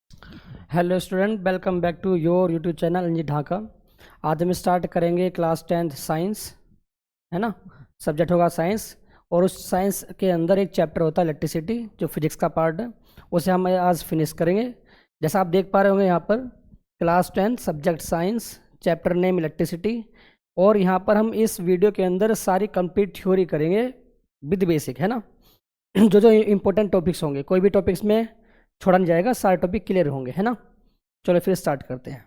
Hello student, welcome back to your YouTube channel NG Dhaka. आज हम start करेंगे class 10th science, है ना। सब्जेक्ट होगा साइंस, और उस साइंस के अंदर एक चैप्टर होता है इलेक्ट्रिसिटी, जो फिजिक्स का पार्ट है। उसे हम आज फिनिश करेंगे। जैसा आप देख पा रहे होंगे यहाँ पर, class 10th subject science, chapter name electricity. और यहाँ पर हम इस वीडियो के अंदर सारी कंप्लीट थ्योरी करेंगे विद बेसिक, है ना। जो जो इम्पोर्टेंट टॉपिक्स होंगे, कोई भी टॉपिक्स में छोड़ा नहीं जाएगा, सारे टॉपिक क्लियर होंगे, है ना। चलो फिर स्टार्ट करते हैं।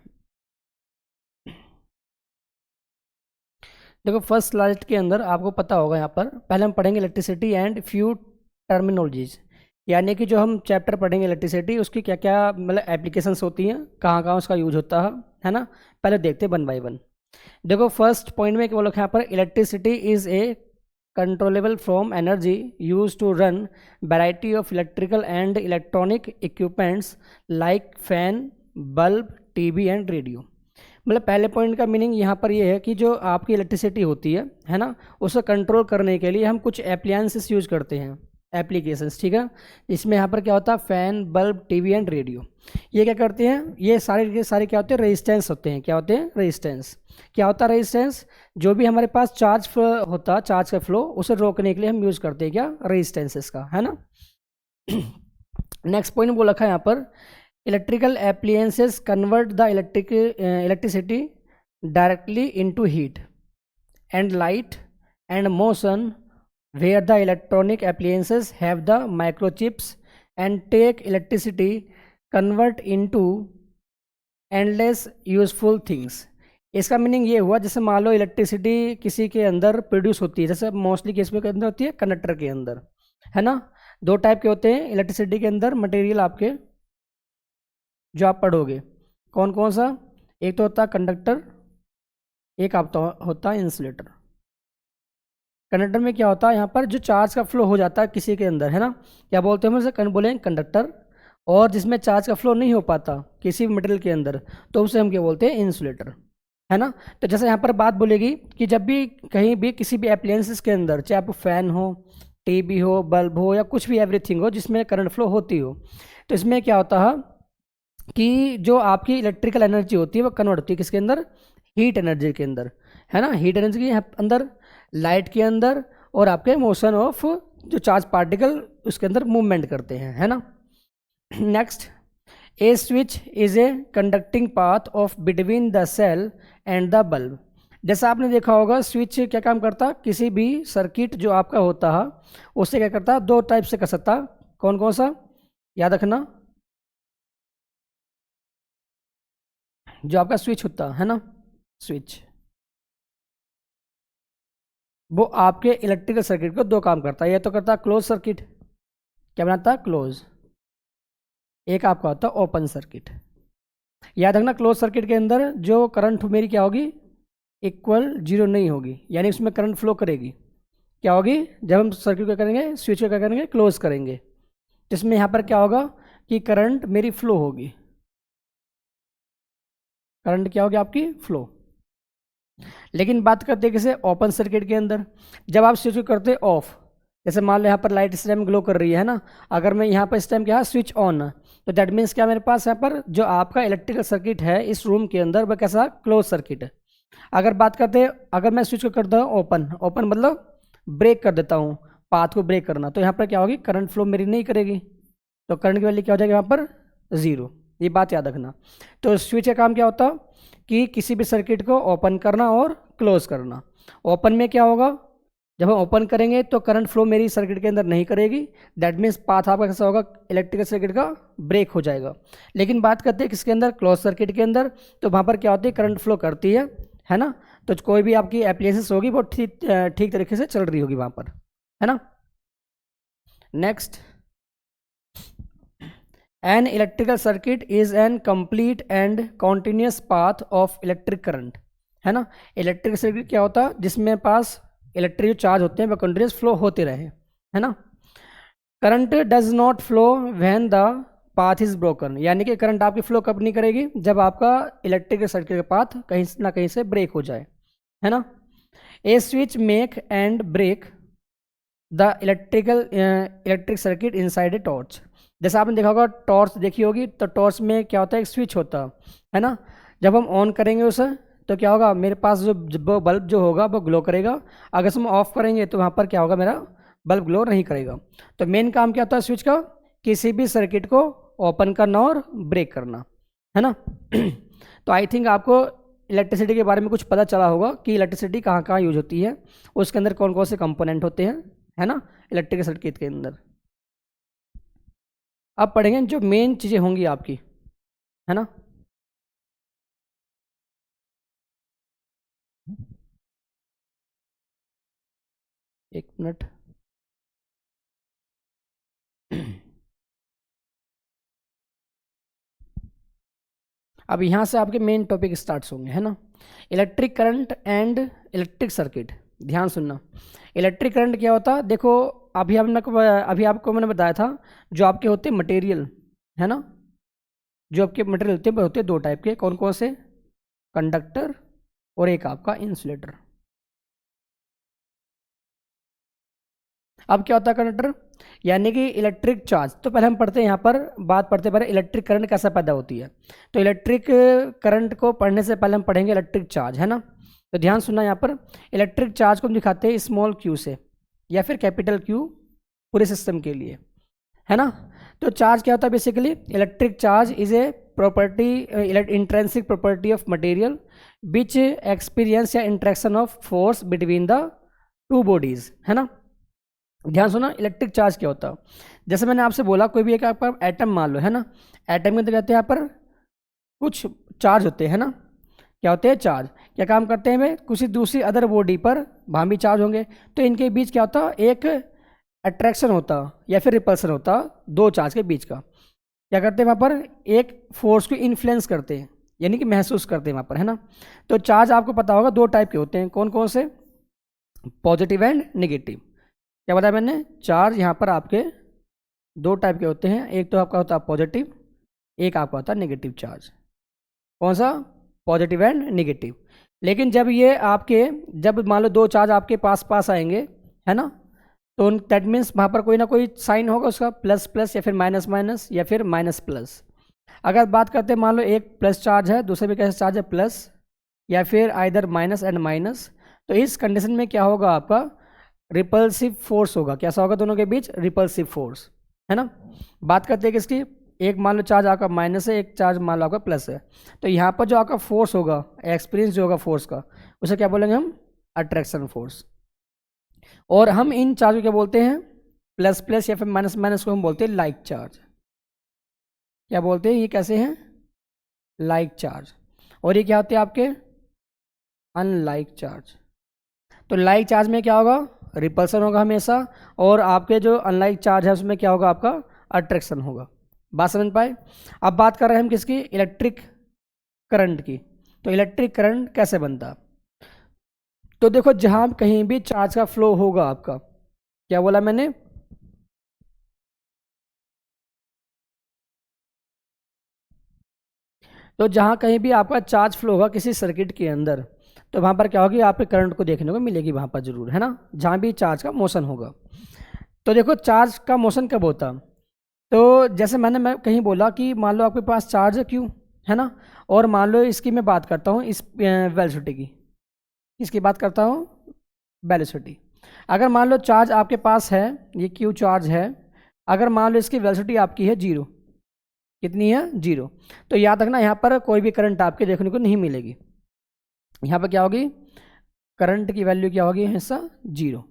देखो, फर्स्ट स्लाइड के अंदर आपको पता होगा, यहाँ पर पहले हम पढ़ेंगे इलेक्ट्रिसिटी एंड फ्यू टर्मिनोलॉजीज। यानी कि जो हम चैप्टर पढ़ेंगे इलेक्ट्रिसिटी, उसकी क्या क्या मतलब एप्लीकेशंस होती हैं, कहाँ कहाँ उसका यूज होता है ना। पहले देखते हैं वन बाय वन। देखो, फर्स्ट पॉइंट में क्या बोला यहाँ पर, electricity is a controllable from energy use to run variety of electrical and electronic equipments like fan, bulb, TV and radio. मतलब पहले पॉइंट का मीनिंग यहाँ पर ये है कि जो आपकी इलेक्ट्रिसिटी होती है ना, उसे कंट्रोल करने के लिए हम कुछ एप्लायंसेस यूज करते हैं, एप्लीकेशंस, ठीक है। इसमें यहाँ पर क्या होता है, fan, bulb, TV and radio. ये क्या करते हैं, ये सारे के सारे क्या होते हैं, रेजिस्टेंस होते हैं। क्या होते हैं, रेजिस्टेंस। क्या होता है रेजिस्टेंस? जो भी हमारे पास चार्ज होता है, चार्ज का फ्लो, उसे रोकने के लिए हम यूज करते हैं क्या, रेजिस्टेंसेस का, है ना। नेक्स्ट पॉइंट वो रखा है यहाँ पर, electrical appliances convert the electricity directly into heat and light and motion, where the electronic appliances have the microchips and take electricity convert into endless useful things। इसका मीनिंग ये हुआ, जैसे मान लो इलेक्ट्रिसिटी किसी के अंदर प्रोड्यूस होती है, जैसे मोस्टली किस के अंदर होती है, कंडक्टर के अंदर, है ना। दो टाइप के होते हैं इलेक्ट्रिसिटी के अंदर मटेरियल आपके, जो आप पढ़ोगे। कौन कौन सा? एक तो होता है कंडक्टर, एक आपका होता है इंसुलेटर। कंडक्टर में क्या होता है, यहाँ पर जो चार्ज का फ्लो हो जाता है किसी के अंदर, है ना, क्या बोलते हैं हम उसे, बोलेंगे कंडक्टर। और जिसमें चार्ज का फ्लो नहीं हो पाता किसी भी मटेरियल के अंदर, तो उसे हम क्या बोलते हैं, इंसुलेटर, है ना। तो जैसे यहाँ पर बात बोलेगी कि जब भी कहीं भी किसी भी अप्लायंसेस के अंदर, चाहे आप फैन हो, टीवी हो, बल्ब हो, या कुछ भी एवरीथिंग हो जिसमें करंट फ्लो होती हो, तो इसमें क्या होता है कि जो आपकी इलेक्ट्रिकल एनर्जी होती है वो कन्वर्ट होती है किसके अंदर, हीट एनर्जी के अंदर, है ना। हीट एनर्जी के अंदर, लाइट के अंदर, और आपके मोशन ऑफ जो चार्ज पार्टिकल उसके अंदर मूवमेंट करते हैं, है ना। Next, a switch is a conducting path of between the cell and the bulb. जैसा आपने देखा होगा, स्विच क्या काम करता है, किसी भी सर्किट जो आपका होता है उससे क्या करता है, दो टाइप से कर सकता। कौन कौन सा, याद रखना। जो आपका स्विच होता है ना, स्विच, वो आपके इलेक्ट्रिकल सर्किट को दो काम करता है। ये तो करता है क्लोज सर्किट, क्या बनाता है, क्लोज। एक आपका होता है ओपन सर्किट। याद रखना, क्लोज सर्किट के अंदर जो करंट मेरी क्या होगी, इक्वल जीरो नहीं होगी, यानी उसमें करंट फ्लो करेगी। क्या होगी, जब हम सर्किट को करेंगे, स्विच को क्या करेंगे, क्लोज करेंगे, तो इसमें यहाँ पर क्या होगा कि करंट मेरी फ्लो होगी। करंट क्या होगी आपकी, फ्लो। लेकिन बात करते हैं किसे, ओपन सर्किट के अंदर। जब आप स्विच करते हैं ऑफ, जैसे मान लो यहाँ पर लाइट इस टाइम ग्लो कर रही है ना, अगर मैं यहाँ पर इस टाइम क्या है, स्विच ऑन है, तो दैट मीन्स क्या, मेरे पास यहाँ पर जो आपका इलेक्ट्रिकल सर्किट है इस रूम के अंदर, वह कैसा, क्लोज सर्किट है। अगर बात करते हैं, अगर मैं स्विच को करता हूँ ओपन, ओपन मतलब ब्रेक कर देता हूँ, पाथ को ब्रेक करना, तो यहाँ पर क्या होगी, करंट फ्लो मेरी नहीं करेगी, तो करंट की वैल्यू क्या हो जाएगी यहाँ पर, ज़ीरो। ये बात याद रखना। तो स्विच का काम क्या होता है कि किसी भी सर्किट को ओपन करना और क्लोज करना। ओपन में क्या होगा, जब हम ओपन करेंगे तो करंट फ्लो मेरी सर्किट के अंदर नहीं करेगी, दैट मीन्स पाथ आपका कैसा होगा, इलेक्ट्रिकल सर्किट का ब्रेक हो जाएगा। लेकिन बात करते हैं किसके अंदर, क्लोज सर्किट के अंदर, तो वहाँ पर क्या होती है, करंट फ्लो करती है ना। तो कोई भी आपकी एप्लायंसेस होगी वो ठीक तरीके से चल रही होगी वहाँ पर, है ना। Next, an electrical circuit is an complete and continuous path of electric current, है ना। इलेक्ट्रिक सर्किट क्या होता है, जिसमें पास इलेक्ट्रिक जो चार्ज होते हैं वह कंटिन्यूस फ्लो होते रहे, है ना। Current does not flow when the path is broken, यानी कि करंट आपकी फ्लो कब नहीं करेगी, जब आपका इलेक्ट्रिकल सर्किट का पाथ कहीं ना कहीं से ब्रेक हो जाए, है ना। A switch make and break the electric circuit inside a torch. जैसे आपने देखा होगा टॉर्च देखी होगी, तो टॉर्च में क्या होता है, एक स्विच होता है ना। जब हम ऑन करेंगे उसे तो क्या होगा, मेरे पास जो बल्ब जो होगा वो ग्लो करेगा। अगर हम ऑफ करेंगे तो वहाँ पर क्या होगा, मेरा बल्ब ग्लो नहीं करेगा। तो मेन काम क्या होता है स्विच का, किसी भी सर्किट को ओपन करना और ब्रेक करना, है ना। तो आई थिंक आपको इलेक्ट्रिसिटी के बारे में कुछ पता चला होगा कि इलेक्ट्रिसिटी कहाँ कहाँ यूज होती है, उसके अंदर कौन कौन से कंपोनेंट होते हैं, है ना, इलेक्ट्रिक सर्किट के अंदर। अब पढ़ेंगे जो मेन चीज़ें होंगी आपकी, है ना। एक मिनट। अब यहाँ से आपके मेन टॉपिक स्टार्ट होंगे, है ना। Electric current and electric circuit. ध्यान सुनना, इलेक्ट्रिक करंट क्या होता है, देखो अभी आपको मैंने बताया था, जो आपके होते हैं मटेरियल, है ना, जो आपके मटेरियल होते हैं दो टाइप के, कौन कौन से, कंडक्टर और एक आपका इंसुलेटर। अब क्या होता है कंडक्टर, यानी कि इलेक्ट्रिक चार्ज। तो पहले हम पढ़ते हैं यहाँ पर, बात पढ़ते पहले इलेक्ट्रिक करंट कैसे पैदा होती है। तो इलेक्ट्रिक करंट को पढ़ने से पहले हम पढ़ेंगे इलेक्ट्रिक चार्ज, है ना। तो ध्यान सुनना, यहाँ पर इलेक्ट्रिक चार्ज को हम दिखाते हैं स्मॉल क्यू से या फिर कैपिटल क्यू पूरे सिस्टम के लिए, है ना। तो चार्ज क्या होता है basically, electric charge is a property, intrinsic property of material which experience या interaction of force between the two bodies, है ना। ध्यान सुना, इलेक्ट्रिक चार्ज क्या होता है, जैसे मैंने आपसे बोला कोई भी एक आपका एटम मान लो, है ना। एटम के अंदर कहते हैं यहाँ पर कुछ चार्ज होते हैं ना, क्या होते हैं चार्ज, क्या काम करते हैं वे, किसी दूसरी अदर बॉडी पर वहाँ भी चार्ज होंगे, तो इनके बीच क्या होता, एक अट्रैक्शन होता या फिर रिपल्सन होता दो चार्ज के बीच का। क्या करते हैं वहाँ पर, एक फोर्स को इन्फ्लुएंस करते हैं, यानी कि महसूस करते हैं वहाँ पर, है ना। तो चार्ज आपको पता होगा दो टाइप के होते हैं, कौन कौन से, पॉजिटिव एंड नेगेटिव। क्या बताया मैंने, चार्ज यहाँ पर आपके दो टाइप के होते हैं, एक तो आपका होता है पॉजिटिव, एक आपका होता है नेगेटिव चार्ज। कौन सा, पॉजिटिव एंड नेगेटिव। लेकिन जब मान लो दो चार्ज आपके पास पास आएंगे, है ना, तो दैट मीन्स वहाँ पर कोई ना कोई साइन होगा उसका, प्लस प्लस या फिर माइनस माइनस या फिर माइनस प्लस। अगर बात करते हैं मान लो एक प्लस चार्ज है, दूसरे भी कैसे चार्ज है प्लस या फिर आइदर माइनस एंड माइनस, तो इस कंडीशन में क्या होगा, आपका रिपल्सिव फोर्स होगा। कैसा होगा दोनों के बीच, रिपल्सिव फोर्स, है ना। बात करते हैं किसकी, एक मान लो चार्ज आपका माइनस है, एक चार्ज मान लो आपका प्लस है, तो यहाँ पर जो आपका फोर्स होगा, एक्सपीरियंस जो होगा फोर्स का, उसे क्या बोलेंगे हम, अट्रैक्शन फोर्स। और हम इन चार्ज को क्या बोलते हैं, प्लस प्लस या फिर माइनस माइनस को हम बोलते हैं लाइक चार्ज। क्या बोलते हैं, ये कैसे हैं, लाइक चार्ज। और ये क्या होते हैं आपके, अनलाइक चार्ज। तो लाइक चार्ज में क्या होगा, रिपल्सन होगा हमेशा, और आपके जो अनलाइक चार्ज है उसमें क्या होगा, आपका अट्रैक्शन होगा। बात समझ पाए। अब बात कर रहे हैं हम किसकी, इलेक्ट्रिक करंट की। तो इलेक्ट्रिक करंट कैसे बनता, तो देखो जहां कहीं भी चार्ज का फ्लो होगा आपका, क्या बोला मैंने, तो जहां कहीं भी आपका चार्ज फ्लो होगा किसी सर्किट के अंदर, तो वहां पर क्या होगी, आपके करंट को देखने को मिलेगी वहां पर जरूर, है ना, जहां भी चार्ज का मोशन होगा। तो देखो चार्ज का मोशन कब होता, तो जैसे मैं कहीं बोला कि मान लो आपके पास चार्ज है क्यों, है ना, और मान लो इसकी मैं बात करता हूँ, इस वेलोसिटी की, इसकी बात करता हूँ वेलोसिटी। अगर मान लो चार्ज आपके पास है, ये क्यू चार्ज है, अगर मान लो इसकी वेलोसिटी आपकी है जीरो, कितनी है, जीरो, तो याद रखना यहाँ पर कोई भी करंट आपके देखने को नहीं मिलेगी। यहाँ पर क्या होगी, करंट की वैल्यू क्या होगी हमेशा जीरो,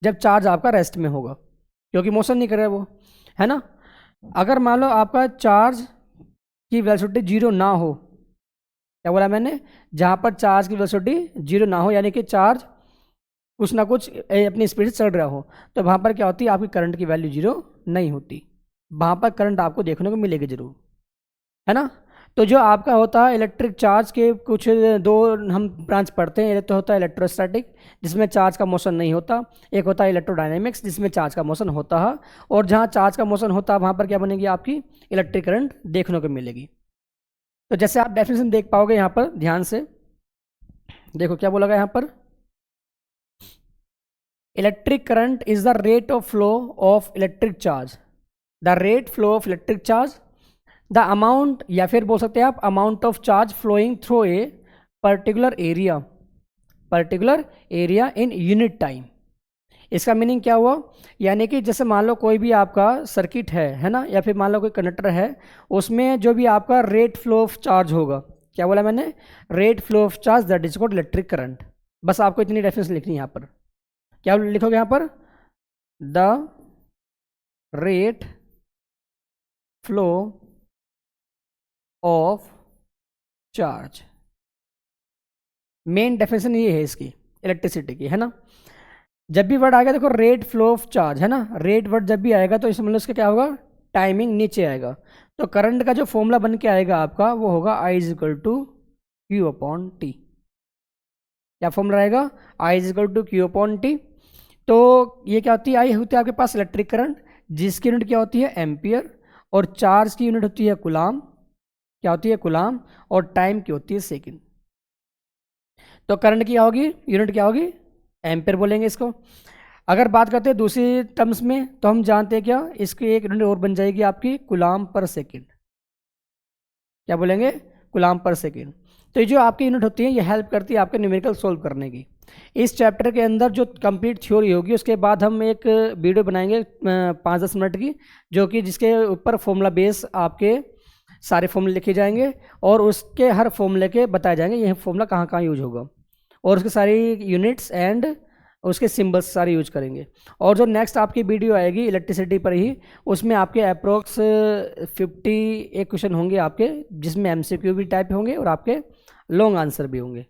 जब चार्ज आपका रेस्ट में होगा, क्योंकि मोशन नहीं कर रहा है वो, है ना। अगर मान लो आपका चार्ज की वेलोसिटी जीरो ना हो, क्या बोला मैंने, जहाँ पर चार्ज की वेलोसिटी जीरो ना हो, यानी कि चार्ज कुछ ना कुछ अपनी स्पीड से चल रहा हो, तो वहाँ पर क्या होती है, आपकी करंट की वैल्यू जीरो नहीं होती, वहाँ पर करंट आपको देखने को मिलेगी जरूर, है ना। तो जो आपका होता है इलेक्ट्रिक चार्ज के कुछ दो हम ब्रांच पढ़ते हैं, एक तो होता है इलेक्ट्रोस्टैटिक जिसमें चार्ज का मोशन नहीं होता, एक होता है इलेक्ट्रोडायनेमिक्स जिसमें चार्ज का मोशन होता है, और जहाँ चार्ज का मोशन होता है वहाँ पर क्या बनेगी, आपकी इलेक्ट्रिक करंट देखने को मिलेगी। तो जैसे आप डेफिनेशन देख पाओगे यहाँ पर ध्यान से देखो, क्या बोला गया यहाँ पर, electric current is the rate of flow of electric charge the rate flow of electric charge, the amount, या फिर बोल सकते हैं आप amount of charge flowing through a particular area in unit time. इसका मीनिंग क्या हुआ, यानी कि जैसे मान लो कोई भी आपका सर्किट है ना, या फिर मान लो कोई कंडक्टर है, उसमें जो भी आपका रेट फ्लो ऑफ चार्ज होगा, क्या बोला मैंने, rate flow of charge that is called electric current. बस आपको इतनी रेफरेंस लिखनी है यहाँ पर। क्या लिखोगे यहाँ पर, the rate flow of charge. Main definition ये है इसकी इलेक्ट्रिसिटी की, है ना। जब भी वर्ड आएगा देखो रेट फ्लो ऑफ चार्ज, है ना, रेट वर्ड जब भी आएगा तो इसमें मतलब इसका क्या होगा, टाइमिंग नीचे आएगा। तो करंट का जो फॉर्मूला बन के आएगा आपका वो होगा I is equal to Q upon T. क्या फॉर्मूला रहेगा, I is equal to Q upon T. तो ये क्या होती है, आई होती है आपके पास इलेक्ट्रिक करंट, जिसकी यूनिट क्या होती है, एम्पियर, और चार्ज की यूनिट होती है कुलाम, क्या होती है, कुलाम, और टाइम की होती है सेकेंड। तो करंट की होगी यूनिट, क्या होगी, एम्पियर बोलेंगे इसको। अगर बात करते हैं दूसरी टर्म्स में तो हम जानते हैं क्या, इसकी एक यूनिट और बन जाएगी आपकी कुलाम पर सेकेंड। क्या बोलेंगे, कुलाम पर सेकेंड। तो ये जो आपकी यूनिट होती है ये हेल्प करती है आपके न्यूमेरिकल सोल्व करने की। इस चैप्टर के अंदर जो कंप्लीट थ्योरी होगी उसके बाद हम एक वीडियो बनाएंगे 5-10 मिनट की, जो कि जिसके ऊपर फॉर्मूला बेस आपके सारे फॉर्मूले लिखे जाएंगे और उसके हर फॉर्मूले के बताए जाएंगे यह फॉर्मूला कहाँ कहाँ यूज होगा, और उसके सारी यूनिट्स एंड उसके सिंबल्स सारे यूज करेंगे। और जो नेक्स्ट आपकी वीडियो आएगी इलेक्ट्रिसिटी पर ही, उसमें आपके अप्रोक्स 50 एक क्वेश्चन होंगे आपके, जिसमें MCQ भी टाइप होंगे और आपके लॉन्ग आंसर भी होंगे,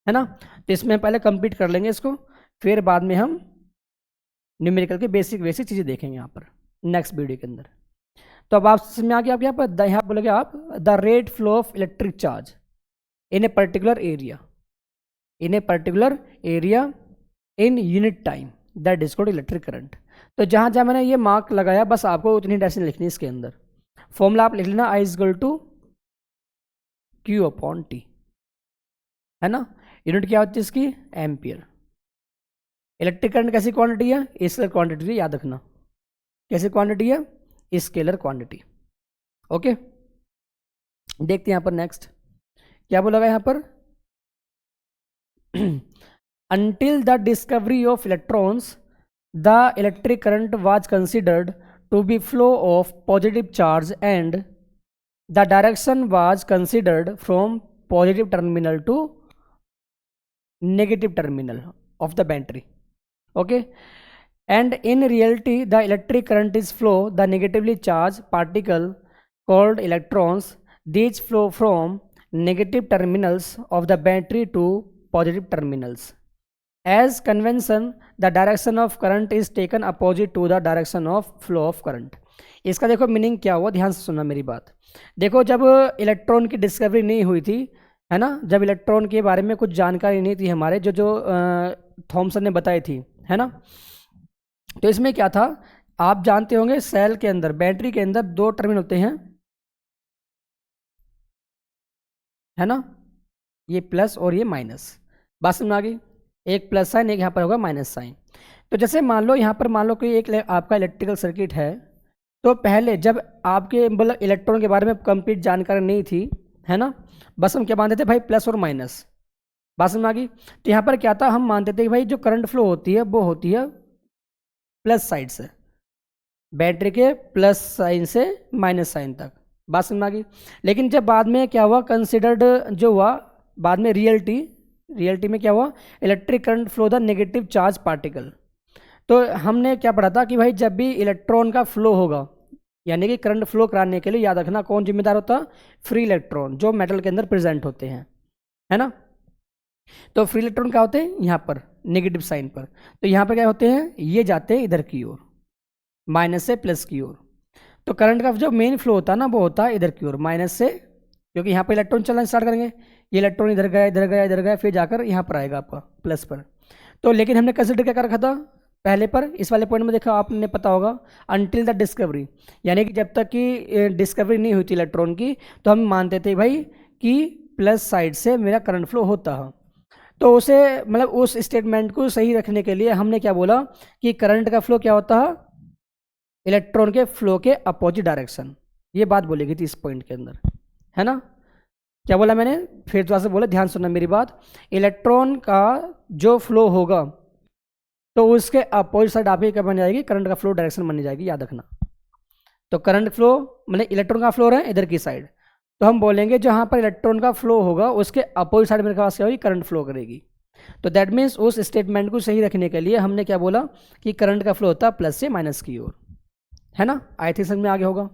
है ना। तो इसमें पहले कंप्लीट कर लेंगे इसको, फिर बाद में हम न्यूमेरिकल के बेसिक चीज़ें देखेंगे यहाँ पर नेक्स्ट वीडियो के अंदर। तो अब आप समझ आ गया, आप यहाँ पर यहाँ बोलोगे आप the rate flow of electric charge in A particular area in unit time that is called electric current. तो जहाँ जहाँ मैंने ये मार्क लगाया बस आपको उतनी डेफिनेशन लिखनी है इसके अंदर। फॉर्मूला आप लिख लेना I is equal to Q upon T, है ना। यूनिट क्या होती है इसकी, एम्पियर। इलेक्ट्रिक करंट कैसी क्वांटिटी है, स्केलर क्वांटिटी, याद रखना कैसी क्वांटिटी है, स्केलर क्वांटिटी। ओके, देखते हैं यहाँ पर नेक्स्ट क्या बोला गया यहाँ पर until the discovery of electrons the electric current was considered to be flow of positive charge and the direction was considered from positive terminal to negative terminal of the battery. Okay, and in reality the electric current is flow the negatively charged particle called electrons. These flow from negative terminals of the battery to positive terminals. As convention the direction of current is taken opposite to the direction of flow of current. इसका देखो meaning क्या हुआ, ध्यान से सुनना मेरी बात। देखो जब इलेक्ट्रॉन की डिस्कवरी नहीं हुई थी, है ना, जब इलेक्ट्रॉन के बारे में कुछ जानकारी नहीं थी हमारे, जो थॉमसन ने बताई थी, है ना। तो इसमें क्या था, आप जानते होंगे सेल के अंदर, बैटरी के अंदर 2 टर्मिनल होते हैं, है ना, ये प्लस और ये माइनस। बात समझ आ गई, एक प्लस साइन एक यहाँ पर होगा माइनस साइन। तो जैसे मान लो यहाँ पर मान लो कि एक आपका इलेक्ट्रिकल सर्किट है, तो पहले जब आपके मतलब इलेक्ट्रॉन के बारे में कंप्लीट जानकारी नहीं थी, है ना, बस हम क्या मानते थे भाई, प्लस और माइनस। बात समझ आ गई। तो यहाँ पर क्या था, हम मानते थे कि भाई जो करंट फ्लो होती है वो होती है प्लस साइड से, बैटरी के प्लस साइन से माइनस साइन तक। बात समझ आ गई। लेकिन जब बाद में क्या हुआ, कंसिडर्ड जो हुआ बाद में रियलिटी में क्या हुआ, electric current flow the negative charge particle. तो हमने क्या पढ़ा था कि भाई जब भी इलेक्ट्रॉन का फ्लो होगा, यानी कि करंट फ्लो कराने के लिए याद रखना कौन जिम्मेदार होता, फ्री इलेक्ट्रॉन जो मेटल के अंदर प्रेजेंट होते हैं, है ना। तो फ्री इलेक्ट्रॉन क्या होते हैं, यहाँ पर नेगेटिव साइन पर। तो यहाँ पर क्या होते हैं, ये जाते हैं इधर की ओर, माइनस से प्लस की ओर। तो करंट का जो मेन फ्लो होता है ना वो होता है इधर की ओर, माइनस से, क्योंकि यहाँ पर इलेक्ट्रॉन चलना स्टार्ट करेंगे, ये इलेक्ट्रॉन इधर गया इधर गया इधर गया, फिर जाकर यहाँ पर आएगा आपका प्लस पर। तो लेकिन हमने कंसिडर क्या कर रखा था पहले पर, इस वाले पॉइंट में देखा आपने, पता होगा अनटिल द डिस्कवरी, यानी कि जब तक कि डिस्कवरी नहीं हुई थी इलेक्ट्रॉन की, तो हम मानते थे भाई कि प्लस साइड से मेरा करंट फ्लो होता है। तो उसे मतलब उस स्टेटमेंट को सही रखने के लिए हमने क्या बोला कि करंट का फ्लो क्या होता है, इलेक्ट्रॉन के फ्लो के अपोजिट डायरेक्शन, ये बात बोली गई थी इस पॉइंट के अंदर, है ना। क्या बोला मैंने, फिर दोबारा से बोला, ध्यान सुनना मेरी बात। इलेक्ट्रॉन का जो फ्लो होगा तो उसके अपोजिट साइड आपकी क्या बन जाएगी, करंट का फ्लो डायरेक्शन बन जाएगी, याद रखना। तो करंट फ्लो मतलब इलेक्ट्रॉन का फ्लो है इधर की साइड, तो हम बोलेंगे जहाँ पर इलेक्ट्रॉन का फ्लो होगा उसके अपोजिट साइड मेरे पास क्या होगी, करंट फ्लो करेगी। तो दैट मीन्स उस स्टेटमेंट को सही रखने के लिए हमने क्या बोला कि करंट का फ्लो होता है प्लस से माइनस की ओर, है ना। आई थिंक समझ में आगे होगा।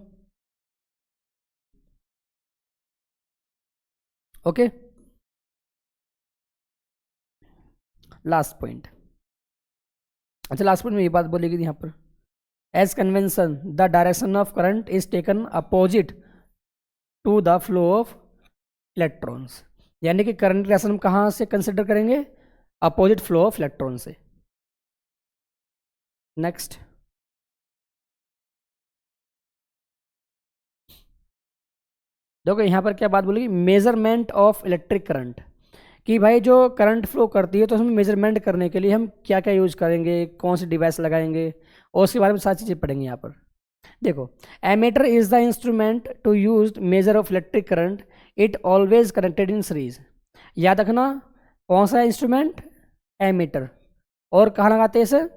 Okay, last point. अच्छा, लास्ट पॉइंट में ये बात बोलेगी यहाँ पर, as convention the direction of current is taken opposite to the flow of electrons, यानी कि करंट डायरेक्शन हम कहाँ से कंसिडर करेंगे, अपोजिट फ्लो ऑफ इलेक्ट्रॉन से। नेक्स्ट, देखो यहाँ पर क्या बात बोलेगी, मेजरमेंट ऑफ इलेक्ट्रिक करंट, कि भाई जो करंट फ्लो करती है तो उसमें मेजरमेंट करने के लिए हम क्या क्या यूज़ करेंगे, कौन सी डिवाइस लगाएंगे, और उसके बारे में सारी चीज़ें पढ़ेंगे यहाँ पर। देखो, ammeter is the instrument to use measure of electric current, it always connected in series. याद रखना कौन सा इंस्ट्रूमेंट, एमीटर, और कहाँ लगाते हैं इसे,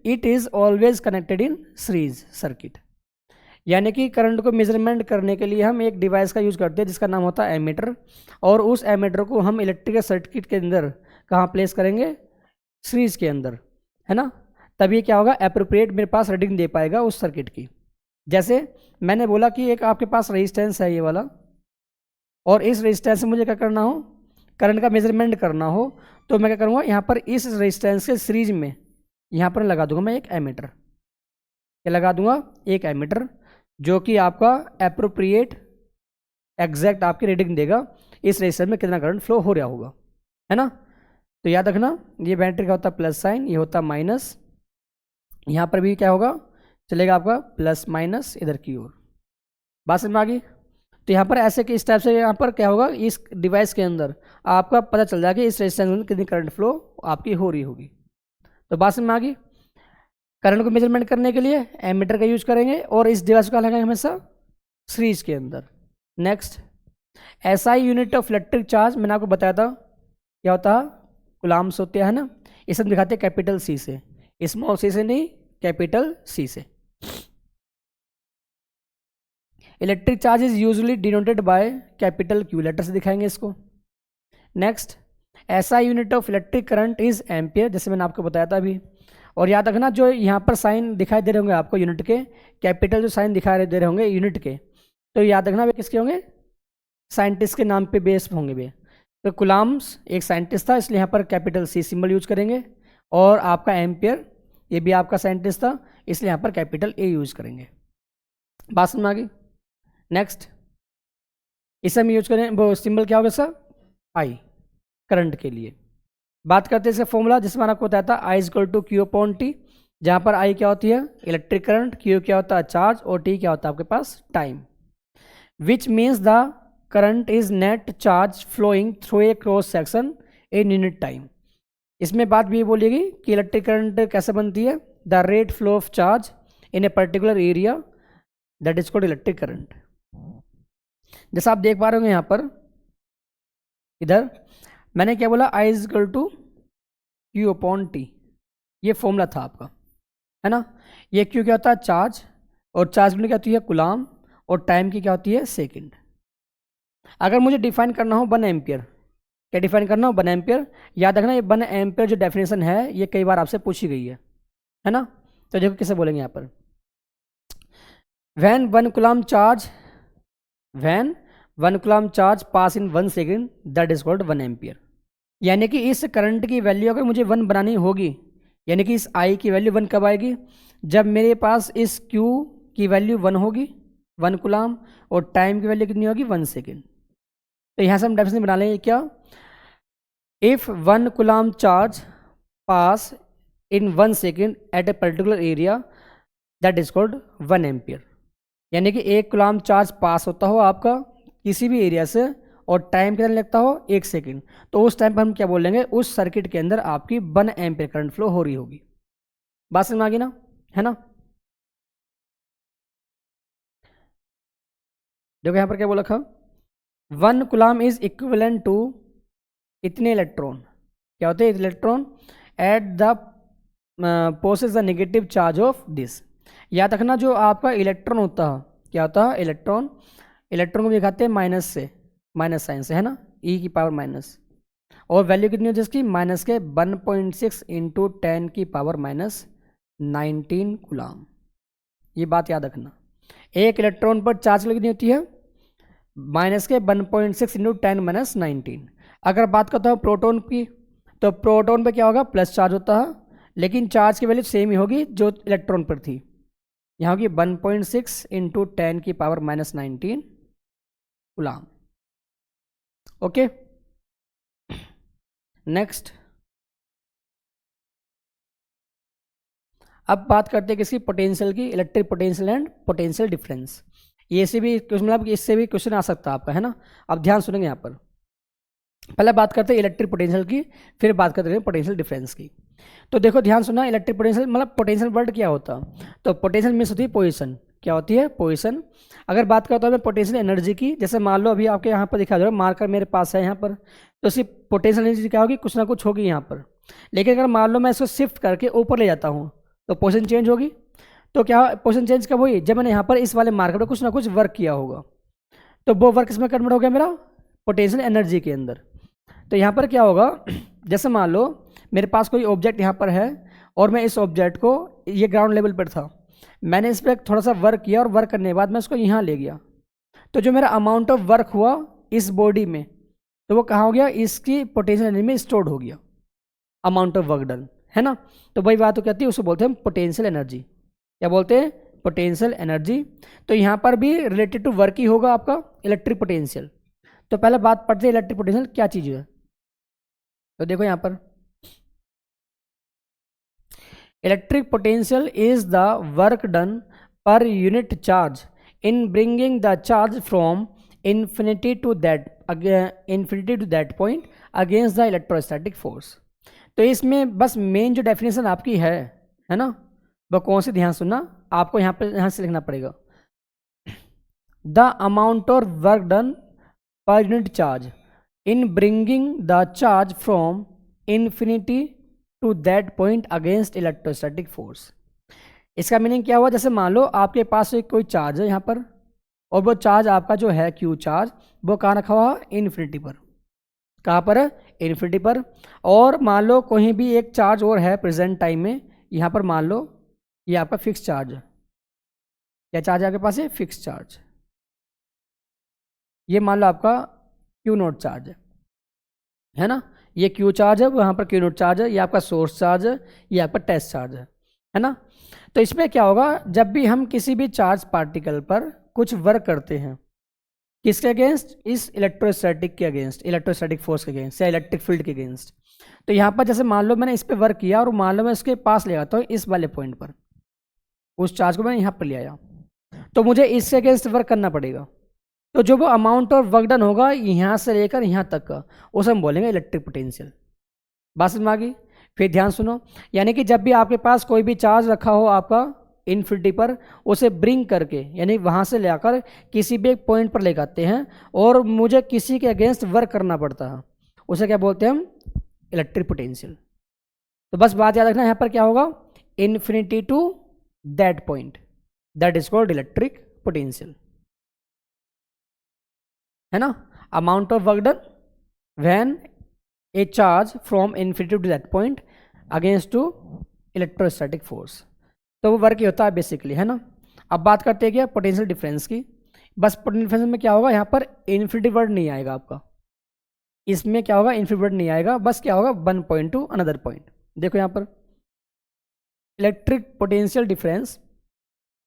it is always connected in series circuit. यानी कि करंट को मेजरमेंट करने के लिए हम एक डिवाइस का यूज़ करते हैं जिसका नाम होता है एमीटर, और उस एमीटर को हम इलेक्ट्रिकल सर्किट के अंदर कहाँ प्लेस करेंगे, सीरीज के अंदर, है ना। तभी क्या होगा, एप्रोप्रिएट मेरे पास रीडिंग दे पाएगा उस सर्किट की। जैसे मैंने बोला कि एक आपके पास रेजिस्टेंस है ये वाला, और इस रेजिस्टेंस से मुझे क्या करना हो, करंट का मेजरमेंट करना हो, तो मैं क्या करूँगा, यहाँ पर इस रेजिस्टेंस के सीरीज में यहाँ पर लगा दूंगा मैं एक एमीटर। क्या लगा दूंगा, एक एमीटर, जो कि आपका एप्रोप्रिएट एग्जैक्ट आपकी रीडिंग देगा इस रेजिस्टेंस में कितना करंट फ्लो हो रहा होगा, है ना। तो याद रखना ये बैटरी का होता है प्लस साइन, ये होता है माइनस, यहाँ पर भी क्या होगा, चलेगा आपका प्लस माइनस इधर की ओर। बात समझ में आ गई। तो यहाँ पर ऐसे कि इस टाइप से यहाँ पर क्या होगा, इस डिवाइस के अंदर आपका पता चल जाएगा कि इस रेजिस्टेंस में कितनी करंट फ्लो आपकी हो रही होगी। तो बात समझ में आ गई। करंट को मेजरमेंट करने के लिए एमीटर का यूज करेंगे, और इस डिवाइस को लगाएंगे हमेशा सीरीज के अंदर। Next, SI unit of electric charge, मैंने आपको बताया था क्या होता है, कूलम्ब्स होते हैं ना। इसे हम दिखाते हैं कैपिटल सी से, स्मॉल सी से नहीं, कैपिटल सी से। Electric charge is usually denoted by capital Q, letter से दिखाएंगे इसको। Next, SI unit of electric current is ampere, जैसे मैंने आपको बताया था अभी। और याद रखना जो यहाँ पर साइन दिखाई दे रहे होंगे आपको यूनिट के, कैपिटल जो साइन दिखाई दे रहे होंगे यूनिट के, तो याद रखना वे किसके होंगे, साइंटिस्ट के नाम पे बेस होंगे वे। तो कूलम्ब्स एक साइंटिस्ट था, इसलिए यहाँ पर कैपिटल सी सिंबल यूज करेंगे, और आपका एम्पियर ये भी आपका साइंटिस्ट था, इसलिए यहाँ पर कैपिटल ए यूज करेंगे। बात समझ में आ गई। नेक्स्ट, इसे हम यूज करें, वो सिंबल क्या होगा सर, आई, करंट के लिए। बात करते हैं इसका फॉर्मूला, जिसमें मैंने आपको बताया था I is equal to Q upon T, जहाँ पर आई क्या होती है, इलेक्ट्रिक करंट, क्यू क्या होता है चार्ज, और टी क्या होता है आपके पास time. Which means the current is net charge flowing through a cross section in unit time. इसमें बात भी बोलेगी कि इलेक्ट्रिक करंट कैसे बनती है, the rate flow of charge in A particular area, that is called electric current. जैसा आप देख पा रहे होंगे यहाँ पर, इधर मैंने क्या बोला, I is equal to Q upon T, ये फॉर्मूला था आपका, है ना। ये क्यू क्या होता है चार्ज, और चार्ज में क्या होती है कूलम्ब, और टाइम की क्या होती है सेकंड। अगर मुझे डिफाइन करना हो 1 एम्पियर, क्या डिफाइन करना हो 1 एम्पियर, याद रखना ये 1 एम्पियर जो डेफिनेशन है ये कई बार आपसे पूछी गई है ना। तो देखो कैसे बोलेंगे यहाँ पर, when 1 coulomb charge pass in 1 second, that is called 1 ampere. यानी कि इस करंट की वैल्यू अगर मुझे 1 बनानी होगी, यानी कि इस आई की वैल्यू 1 कब आएगी, जब मेरे पास इस क्यू की वैल्यू 1 होगी, 1 कूलम्ब, और टाइम की वैल्यू कितनी होगी 1 सेकेंड। तो यहाँ से हम डेफिनेशन बना लेंगे क्या, if 1 coulomb charge pass in 1 second at a particular area, that is called 1 ampere. यानी कि 1 कूलम्ब चार्ज पास होता हो आपका किसी भी एरिया से, और टाइम कितना लगता हो 1 सेकेंड, तो उस टाइम पर हम क्या बोलेंगे, उस सर्किट के अंदर आपकी 1 एम्पियर करंट फ्लो हो रही होगी। बात समझ में आ गई ना, है ना। देखो यहाँ पर क्या बोला था, 1 कूलम इज इक्विवेलेंट टू इतने इलेक्ट्रॉन, क्या होते हैं electron at the posses the negative charge of this. याद रखना जो आपका इलेक्ट्रॉन होता है, क्या होता है इलेक्ट्रॉन, इलेक्ट्रॉन को दिखाते हैं माइनस से, माइनस साइन से, है ना, ई की पावर माइनस, और वैल्यू कितनी होती है इसकी माइनस के 1.6 इंटू 10 की पावर माइनस 19 कूलम। ये बात याद रखना, एक इलेक्ट्रॉन पर चार्ज कितनी होती है माइनस के 1.6 इंटू 10 माइनस 19। अगर बात करता हूँ प्रोटॉन की, तो प्रोटॉन पे क्या होगा प्लस चार्ज होता है, लेकिन चार्ज की वैल्यू सेम ही होगी जो इलेक्ट्रॉन पर थी, यहाँ होगी 1.6 इंटू 10 की power minus 19 coulomb. Okay, next अब बात करते हैं किसकी, पोटेंशियल की, electric potential and potential difference. ये से भी मतलब इससे भी क्वेश्चन आ सकता है आपका, है ना। अब ध्यान सुनेंगे यहाँ पर, पहले बात करते हैं इलेक्ट्रिक पोटेंशियल की, फिर बात करते हैं पोटेंशियल डिफरेंस की। तो देखो ध्यान सुना, इलेक्ट्रिक पोटेंशियल मतलब पोटेंशियल वर्ड क्या होता है, तो पोटेंशियल मीन्स होती है पोजीशन, क्या होती है पोजीशन। अगर बात करता हूँ मैं पोटेंशियल एनर्जी की, जैसे मान लो अभी आपके यहाँ पर दिखा दो मार्कर मेरे पास है यहाँ पर, तो इसकी पोटेंशियल एनर्जी क्या होगी, कुछ ना कुछ होगी यहाँ पर। लेकिन अगर मान लो मैं इसको शिफ्ट करके ऊपर ले जाता हूँ तो पोजीशन चेंज होगी। तो क्या पोजीशन चेंज कब हुई, जब मैंने यहाँ पर इस वाले मार्कर पर कुछ ना कुछ वर्क किया होगा, तो वो वर्क इसमें कन्वर्ट हो गया मेरा पोटेंशियल एनर्जी के अंदर। तो यहाँ पर क्या होगा, जैसे मान लो मेरे पास कोई ऑब्जेक्ट यहाँ पर है और मैं इस ऑब्जेक्ट को, ये ग्राउंड लेवल पर था, मैंने इस पर थोड़ा सा वर्क किया और वर्क करने के बाद मैं उसको यहाँ ले गया, तो जो मेरा अमाउंट ऑफ वर्क हुआ इस बॉडी में, तो वो कहाँ हो गया, इसकी पोटेंशियल एनर्जी में स्टोर्ड हो गया, अमाउंट ऑफ वर्क डन, है ना। तो वही बात तो कहती है, उसको बोलते हैं हम पोटेंशियल एनर्जी। क्या बोलते हैं, पोटेंशियल एनर्जी। तो यहाँ पर भी रिलेटेड टू वर्क ही होगा आपका इलेक्ट्रिक पोटेंशियल। तो पहले बात पढ़ते हैं इलेक्ट्रिक पोटेंशियल क्या चीज़ है। तो देखो यहाँ पर electric potential is the work done per unit charge in bringing the charge from infinity to that point against the electrostatic force. तो इसमें बस मेन जो डेफिनेशन आपकी है ना, वो कौन सी, ध्यान सुनना, आपको यहाँ से लिखना पड़ेगा, the amount of work done per unit charge in bringing the charge from infinity to that point against electrostatic force. इसका मीनिंग क्या हुआ, जैसे मान लो आपके पास एक कोई चार्ज है यहाँ पर, और वो चार्ज आपका जो है क्यू चार्ज, वो कहाँ रखा हुआ है, इन्फिनिटी पर। कहाँ पर है, इन्फिनिटी पर। और मान लो कहीं भी एक चार्ज और है प्रेजेंट टाइम में, यहाँ पर मान लो ये आपका फिक्स चार्ज है, क्या चार्ज है आपके पास है, फिक्स चार्ज। ये मान लो आपका क्यू नोट चार्ज है ना, ये क्यू चार्ज है, वहाँ पर क्यू नोट चार्ज है, ये आपका सोर्स चार्ज है, ये आपका टेस्ट चार्ज है ना। तो इसमें क्या होगा, जब भी हम किसी भी चार्ज पार्टिकल पर कुछ वर्क करते हैं, किसके अगेंस्ट, इस इलेक्ट्रोस्टैटिक के अगेंस्ट, इलेक्ट्रोस्टैटिक फोर्स के अगेंस्ट या इलेक्ट्रिक फील्ड के अगेंस्ट। तो यहाँ पर जैसे मान लो मैंने इस पर वर्क किया और मान लो मैं इसके पास ले आता हूँ इस वाले पॉइंट पर, उस चार्ज को मैंने यहाँ पर ले आया, तो मुझे इससे अगेंस्ट वर्क करना पड़ेगा। तो जो वो अमाउंट ऑफ वर्क डन होगा यहाँ से लेकर यहाँ तक का, उसे हम बोलेंगे इलेक्ट्रिक पोटेंशियल। बात समझ में आ गई। फिर ध्यान सुनो, यानी कि जब भी आपके पास कोई भी चार्ज रखा हो आपका इन्फिनिटी पर, उसे ब्रिंग करके यानी वहाँ से लेकर किसी भी एक पॉइंट पर ले जाते हैं और मुझे किसी के अगेंस्ट वर्क करना पड़ता है, उसे क्या बोलते हैं हम, इलेक्ट्रिक पोटेंशियल। तो बस बात याद रखना, यहाँ पर क्या होगा, infinity to that point, that is called electric potential, है ना। Amount of work done when a charge from infinity to that point against to electrostatic force. तो वो वर्क ही होता है बेसिकली, है ना। अब बात करते हैं क्या, पोटेंशियल डिफरेंस की। बस पोटेंशियल डिफरेंस में क्या होगा, यहाँ पर इन्फिनिटी वर्ड नहीं आएगा आपका, इसमें क्या होगा, इन्फिनिटी वर्ड नहीं आएगा, बस क्या होगा, one point to another point. देखो यहाँ पर electric potential difference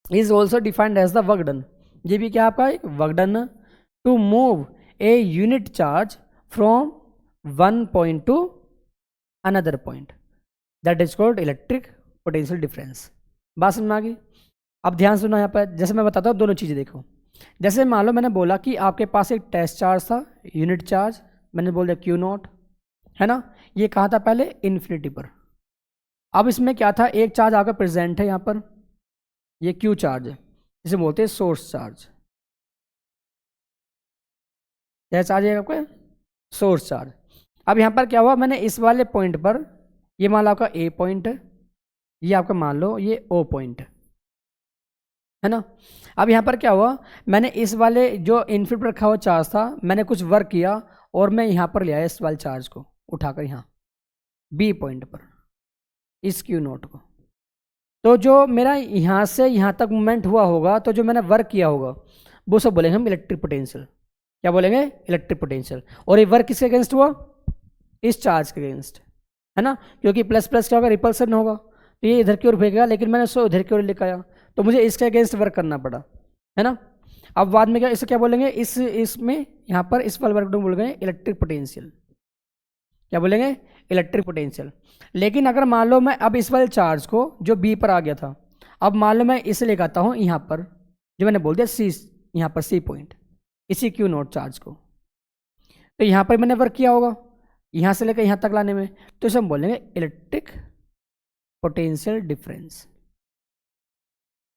is also defined as the work done. ये भी क्या आपका एक work done to move a unit charge from one point to another point, that is called electric potential difference. बात समझ में आ गई। अब ध्यान सुनो यहाँ पर, जैसे मैं बताता हूँ दोनों चीज़ें देखो। जैसे मान लो मैंने बोला कि आपके पास एक टेस्ट चार्ज था, यूनिट चार्ज, मैंने बोल दिया क्यू नॉट, है ना। ये कहाँ था पहले, इन्फिनिटी पर। अब इसमें क्या था, एक चार्ज आपका प्रेजेंट है यहाँ पर, ये क्यू चार्ज है, जिसे बोलते हैं सोर्स चार्ज, क्या चार्ज है आपका? Source charge. अब यहाँ पर क्या हुआ, मैंने इस वाले पॉइंट पर, ये मान लो आपका ए पॉइंट है, ये आपका मान लो ये ओ पॉइंट है ना। अब यहाँ पर क्या हुआ, मैंने इस वाले जो इनफिट पर रखा हुआ चार्ज था, मैंने कुछ वर्क किया और मैं यहाँ पर ले आया इस वाले चार्ज को उठाकर यहाँ बी पॉइंट पर, इस क्यू नोट को। तो जो मेरा यहाँ से यहाँ तक मूवमेंट हुआ होगा, तो जो मैंने वर्क किया होगा वो सब बोलेंगे हम इलेक्ट्रिक पोटेंशियल। क्या बोलेंगे? Electric potential. और ये वर्क किसके अगेंस्ट हुआ? इस चार्ज के अगेंस्ट, है ना, क्योंकि प्लस प्लस क्या होगा, रिपल्सन होगा, तो ये इधर की ओर फेंकेगा, लेकिन मैंने उसको इधर की ओर लेकर आया, तो मुझे इसके अगेंस्ट वर्क करना पड़ा, है ना। अब बाद में क्या, इसे क्या बोलेंगे, इसमें यहाँ पर इस वाले वर्क को बोल गए इलेक्ट्रिक पोटेंशियल। क्या बोलेंगे? Electric potential. लेकिन अगर मान लो मैं अब इस वाले चार्ज को जो बी पर आ गया था, अब मान लो मैं इसे लेकर आता हूँ यहाँ पर, जो मैंने बोल दिया सी, यहाँ पर सी पॉइंट, इसी क्यू नोट चार्ज को, तो यहाँ पर मैंने वर्क किया होगा यहाँ से लेकर यहाँ तक लाने में, तो इसे हम बोलेंगे इलेक्ट्रिक पोटेंशियल डिफरेंस,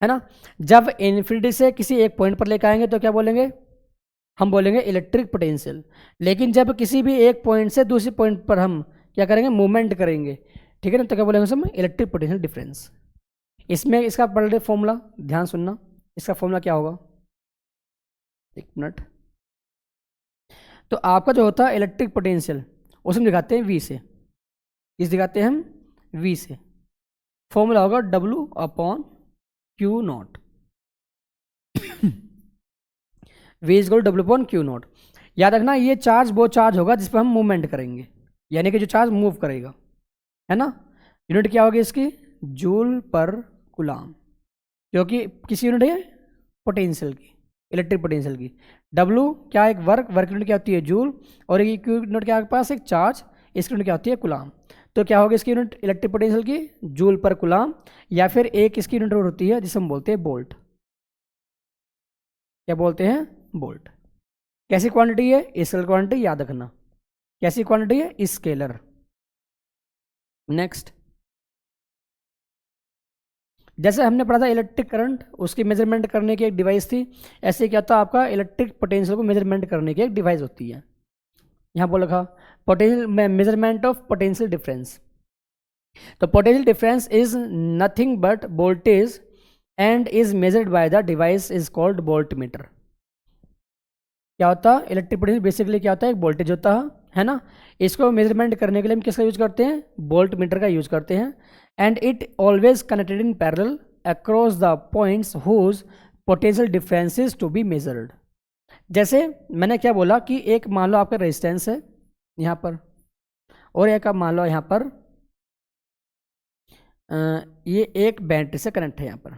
है ना। जब इन्फिनिटी से किसी एक पॉइंट पर लेकर आएंगे तो क्या बोलेंगे, हम बोलेंगे इलेक्ट्रिक पोटेंशियल। लेकिन जब किसी भी एक पॉइंट से दूसरे पॉइंट पर हम क्या करेंगे, मूवमेंट करेंगे, ठीक है ना, तो क्या बोलेंगे हम इलेक्ट्रिक पोटेंशियल डिफरेंस। इसमें इसका पढ़ ले फॉर्मूला, ध्यान सुनना, इसका फॉर्मूला क्या होगा, एक मिनट। तो आपका जो होता है इलेक्ट्रिक पोटेंशियल, उसे हम दिखाते हैं वी से, इस दिखाते हैं हम वी से। फॉर्मूला होगा W upon Q not, V is equal W upon Q not. याद रखना ये चार्ज वो चार्ज होगा जिस पर हम मूवमेंट करेंगे, यानी कि जो चार्ज मूव करेगा, है ना। यूनिट क्या होगी इसकी, जूल पर कूलाम, क्योंकि किसी यूनिट है पोटेंशियल की, इलेक्ट्रिक पोटेंशियल की। W क्या एक वर्क यूनिट क्या होती है, जूल, और एक क्यू यूनिट क्या आपके पास एक चार्ज, इसकी यूनिट क्या होती है, कूलाम। तो क्या होगी इसकी यूनिट इलेक्ट्रिक पोटेंशियल की, जूल पर कूलाम, या फिर एक इसकी यूनिट और होती है जिसे हम बोलते हैं बोल्ट। क्या बोलते हैं, बोल्ट। कैसी क्वांटिटी है, स्केलर क्वांटिटी, याद रखना कैसी क्वांटिटी है, स्केलर। नेक्स्ट, जैसे हमने पढ़ा था इलेक्ट्रिक करंट, उसकी मेजरमेंट करने की एक डिवाइस थी, ऐसे क्या था आपका इलेक्ट्रिक पोटेंशियल को मेजरमेंट करने की एक डिवाइस होती है। यहाँ बोल रखा potential measurement of potential difference. तो potential difference is nothing but voltage and is measured by the device is called volt meter. क्या होता है इलेक्ट्रिक पोटेंशियल, बेसिकली क्या होता है, एक वोल्टेज होता है ना। इसको मेजरमेंट करने के लिए हम किसका यूज करते हैं, वोल्ट मीटर का यूज करते हैं। And it always connected in parallel across the points whose potential differences to be measured. जैसे मैंने क्या बोला कि एक मान लो आपका रेजिस्टेंस है यहाँ पर, और एक आप मान लो यहाँ पर ये एक बैटरी से कनेक्ट है यहाँ पर,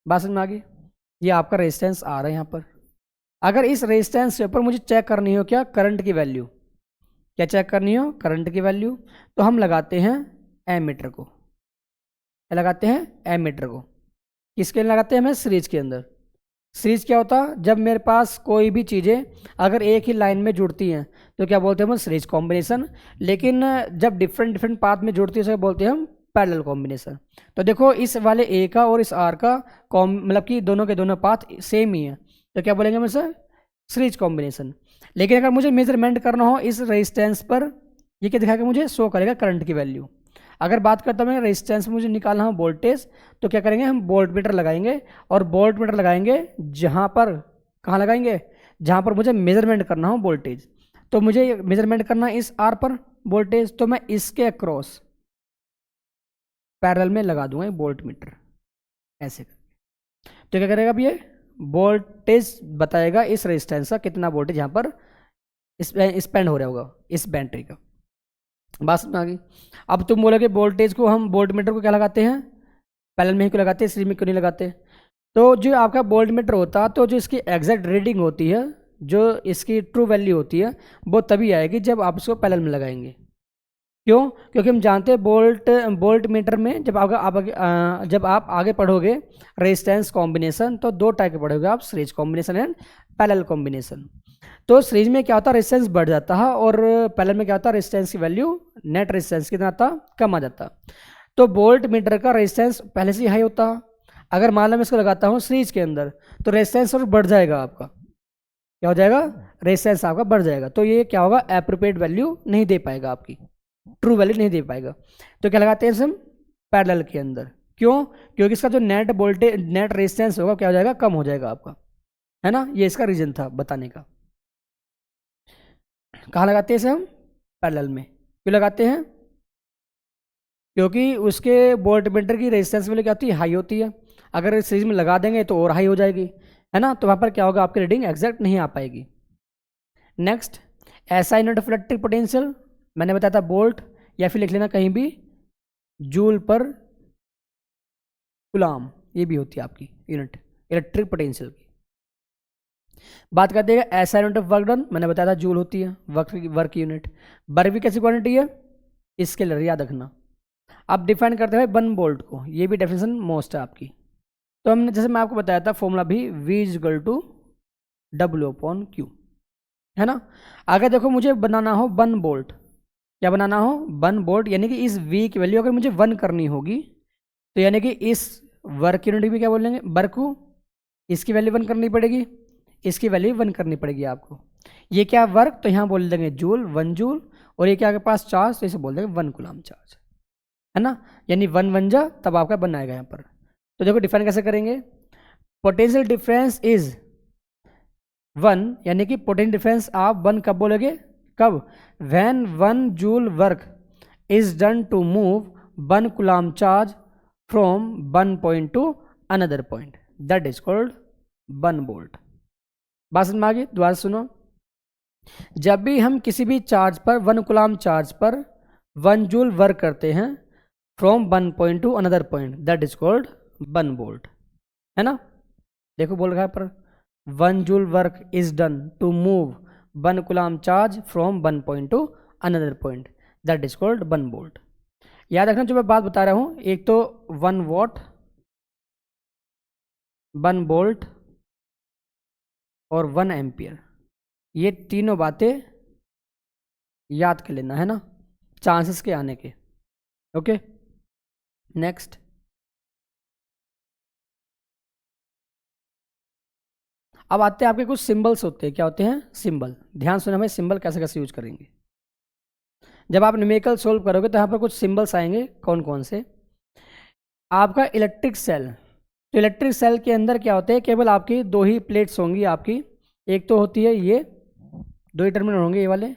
बात समझ में आ गई। ये आपका रेजिस्टेंस आ रहा है यहाँ पर। अगर इस रेजिस्टेंस के ऊपर मुझे चेक करनी हो क्या, करंट की वैल्यू, क्या चेक करनी हो, करंट की वैल्यू, तो हम लगाते हैं एमीटर को। क्या लगाते हैं, एमीटर को। किसके लिए लगाते हैं, हमें सीरीज के अंदर। सीरीज क्या होता है, जब मेरे पास कोई भी चीज़ें अगर एक ही लाइन में जुड़ती हैं तो क्या बोलते हैं हम, सीरीज कॉम्बिनेशन। लेकिन जब डिफरेंट डिफरेंट पाथ में जुड़ती है उसे बोलते हैं हम पैरेलल कॉम्बिनेशन। तो देखो इस वाले ए का और इस आर का मतलब कि दोनों के दोनों पाथ सेम ही है, तो क्या बोलेंगे हम इसे, सीरीज कॉम्बिनेशन। लेकिन अगर मुझे मेजरमेंट करना हो इस रेजिस्टेंस पर, ये क्या दिखाएगा, मुझे शो करेगा करंट की वैल्यू। अगर बात करता हूँ रेजिस्टेंस मुझे निकालना हो वोल्टेज, तो क्या करेंगे हम, वोल्ट मीटर लगाएंगे, और वोल्ट मीटर लगाएंगे जहाँ पर, कहाँ लगाएंगे, जहाँ पर मुझे मेजरमेंट करना हो वोल्टेज। तो मुझे मेजरमेंट करना इस आर पर वोल्टेज, तो मैं इसके अक्रॉस पैरेलल में लगा दूंगा वोल्ट मीटर ऐसे। तो क्या करेगा अब ये वोल्टेज बताएगा इस रेजिस्टेंस का कितना वोल्टेज यहाँ पर स्पेंड हो रहा होगा इस बैटरी का। बात समझ में आ गई। अब तुम बोलोगे वोल्टेज को हम वोल्ट मीटर को क्या लगाते हैं, पैरेलल में ही क्यों लगाते हैं, सीरीज में क्यों नहीं लगाते। तो जो आपका वोल्ट मीटर होता है, तो जो इसकी एग्जैक्ट रीडिंग होती है, जो इसकी ट्रू वैल्यू होती है, वो तभी आएगी जब आप इसको पैरेलल में लगाएंगे। क्यों, क्योंकि हम जानते हैं वोल्ट मीटर में जब आप आगे पढ़ोगे रेजिस्टेंस कॉम्बिनेशन, तो दो टाइप के पढ़ोगे आप, series combination and parallel combination. तो सीरीज में क्या होता है, रेजिस्टेंस बढ़ जाता है, और पैरेलल में क्या होता है, रेजिस्टेंस की वैल्यू, नेट रेजिस्टेंस कितना आता, कम आ जाता। तो वोल्ट मीटर का रेजिस्टेंस पहले से ही हाई होता है। अगर मान लो मैं इसको लगाता हूँ सीरीज के अंदर, तो रेजिस्टेंस और बढ़ जाएगा आपका, क्या हो जाएगा, रेजिस्टेंस आपका बढ़ जाएगा। तो ये क्या होगा, एप्रोप्रिएट वैल्यू नहीं दे पाएगा, आपकी ट्रू वैल्यू नहीं दे पाएगा। तो क्या लगाते हैं हम पैरेलल के अंदर, क्यों, क्योंकि इसका जो नेट वोल्टेज नेट रेजिस्टेंस होगा क्या हो जाएगा, कम हो जाएगा आपका, है ना। ये इसका रीजन था बताने का। कहाँ लगाते हैं इसे हम, पैरेलल में। क्यों लगाते हैं, क्योंकि उसके वोल्टमीटर की रेजिस्टेंस वैल्यू क्या होती है, हाई होती है। अगर सीरीज में लगा देंगे तो और हाई हो जाएगी, है ना। तो वहाँ पर क्या होगा, आपकी रीडिंग एग्जैक्ट नहीं आ पाएगी। नेक्स्ट, ऐसा यूनिट ऑफ इलेक्ट्रिक पोटेंशियल मैंने बताया था वोल्ट, या फिर लिख लेना कहीं भी जूल पर कूलम, ये भी होती है आपकी यूनिट इलेक्ट्रिक पोटेंशियल की। बात करते हैं ऐसा यूनिट ऑफ वर्क डन, मैंने बताया था जूल होती है वर्क यूनिट। वर्क भी कैसी क्वांटिटी है, स्केलर, याद रखना। अब डिफाइन करते हैं 1 वोल्ट को, ये भी डेफिनेशन मोस्ट है आपकी। तो हमने जैसे मैं आपको बताया था फॉर्मूला भी V = W/Q, है ना। अगर देखो मुझे बनाना हो 1 वोल्ट, क्या बनाना हो 1 वोल्ट, यानी कि इस V की वैल्यू अगर मुझे 1 करनी होगी, तो यानी कि इस वर्क यूनिट भी क्या बोलेंगे, वर्क को, इसकी वैल्यू 1 करनी पड़ेगी, इसकी वैल्यू 1 करनी पड़ेगी आपको। ये क्या वर्क, तो यहाँ बोल देंगे जूल, 1 जूल, और ये क्या आपके पास चार्ज, तो इसे बोल देंगे 1 कूलम चार्ज, है ना। यानी 1 बन जा तब आपका 1 आएगा यहाँ पर। तो देखो डिफाइन कैसे करेंगे, पोटेंशियल डिफरेंस इज 1, यानी कि पोटेंशियल डिफरेंस आप 1 कब बोलोगे, कब, when 1 joule work is done to move 1 coulomb charge from 1 point to another point, that is called 1 volt. बात समझ में आ गई, दोबारा सुनो। जब भी हम किसी भी चार्ज पर 1 कूलम चार्ज पर 1 जूल वर्क करते हैं from 1 point to another point, that is called 1 volt, है ना। देखो बोल रहा है पर 1 joule work is done to move 1 coulomb charge from 1 point to another point, that is called 1 volt. याद रखना जो मैं बात बता रहा हूं, एक तो 1 वॉट, 1 वोल्ट और 1 एम्पियर, ये तीनों बातें याद कर लेना, है ना, चांसेस के आने के। Okay, next. अब आते हैं आपके कुछ सिंबल्स होते हैं, क्या होते हैं, सिंबल। ध्यान सुना भाई, सिंबल कैसे कैसे यूज करेंगे। जब आप न्यूमेरिकल सोल्व करोगे तो यहाँ पर कुछ सिंबल्स आएंगे, कौन कौन से। आपका इलेक्ट्रिक सेल, तो इलेक्ट्रिक सेल के अंदर क्या होते हैं, केवल आपकी 2 ही प्लेट्स होंगी आपकी। एक तो होती है ये 2 ही टर्मिनल होंगे, ये वाले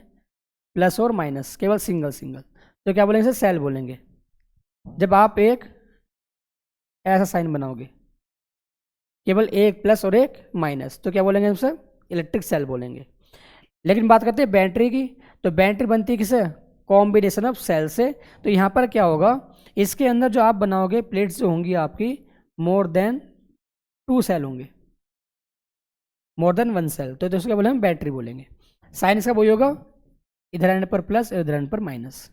प्लस और माइनस, केवल सिंगल सिंगल, तो क्या बोलेंगे, सेल बोलेंगे। जब आप एक ऐसा साइन बनाओगे, केवल एक प्लस और एक माइनस, तो क्या बोलेंगे हमसे, इलेक्ट्रिक सेल बोलेंगे। लेकिन बात करते हैं बैटरी की, तो बैटरी बनती है किसे, कॉम्बिनेशन ऑफ सेल से। तो यहाँ पर क्या होगा, इसके अंदर जो आप बनाओगे प्लेट्स जो होंगी आपकी, मोर देन 2 सेल होंगे, मोर देन 1 सेल, तो इसको क्या बोलेंगे, बैटरी बोलेंगे। साइन इसका वही होगा, इधर एंड पर प्लस, इधर एंड पर माइनस,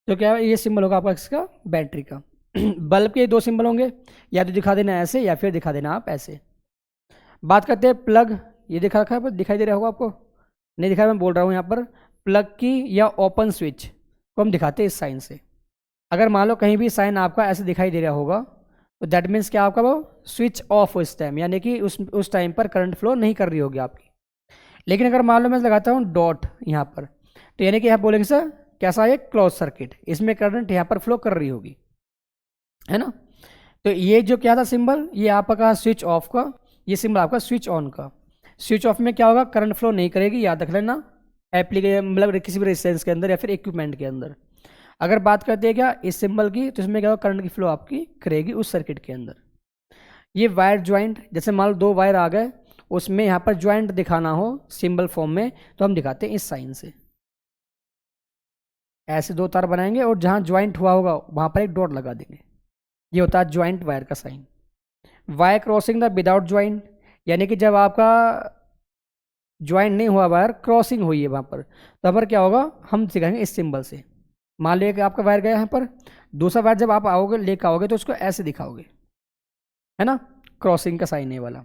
तो क्या ये सिंबल होगा आपका इसका बैटरी का। बल्ब के 2 सिंबल होंगे, या तो दिखा देना ऐसे या फिर दिखा देना आप ऐसे। बात करते हैं प्लग, ये दिखा रखा है, दिखाई दे रहा होगा आपको, नहीं दिखा, मैं बोल रहा हूँ यहाँ पर प्लग की या ओपन स्विच को हम दिखाते हैं इस साइन से। अगर मान लो कहीं भी साइन आपका ऐसे दिखाई दे रहा होगा, तो दैट मीन्स क्या आपका वो स्विच ऑफ हो इस टाइम, यानी कि उस टाइम पर करंट फ्लो नहीं कर रही होगी आपकी। लेकिन अगर मान लो मैं लगाता हूँ डॉट यहाँ पर, तो यानी कि यहाँ बोलेंगे सर कैसा है, क्लोज सर्किट, इसमें करंट यहाँ पर फ्लो कर रही होगी, है ना। तो ये जो क्या था सिंबल, ये आपका स्विच ऑफ का, ये सिंबल आपका स्विच ऑन का। स्विच ऑफ में क्या होगा, करंट फ्लो नहीं करेगी, याद रख लेना, एप्लीकेशन मतलब किसी भी रेजिस्टेंस के अंदर या फिर इक्विपमेंट के अंदर। अगर बात करते हैं क्या इस सिंबल की, तो इसमें क्या होगा, करंट की फ्लो आपकी करेगी उस सर्किट के अंदर। ये वायर ज्वाइंट, जैसे मान लो 2 वायर आ गए, उसमें यहाँ पर ज्वाइंट दिखाना हो सिंबल फॉर्म में, तो हम दिखाते हैं इस साइन से, ऐसे 2 तार बनाएंगे और जहाँ ज्वाइंट हुआ होगा वहाँ पर एक डॉट लगा देंगे, ये होता है ज्वाइंट वायर का sign. Wire crossing the without joint, यानी कि जब आपका ज्वाइंट नहीं हुआ वायर, क्रॉसिंग हुई है वहाँ पर, तो पर क्या होगा, हम दिखाएंगे इस सिंबल से। मान लिया कि आपका वायर गया यहाँ पर, दूसरा वायर जब आप आओगे लेकर आओगे तो उसको ऐसे दिखाओगे, है ना, क्रॉसिंग का साइन है वाला।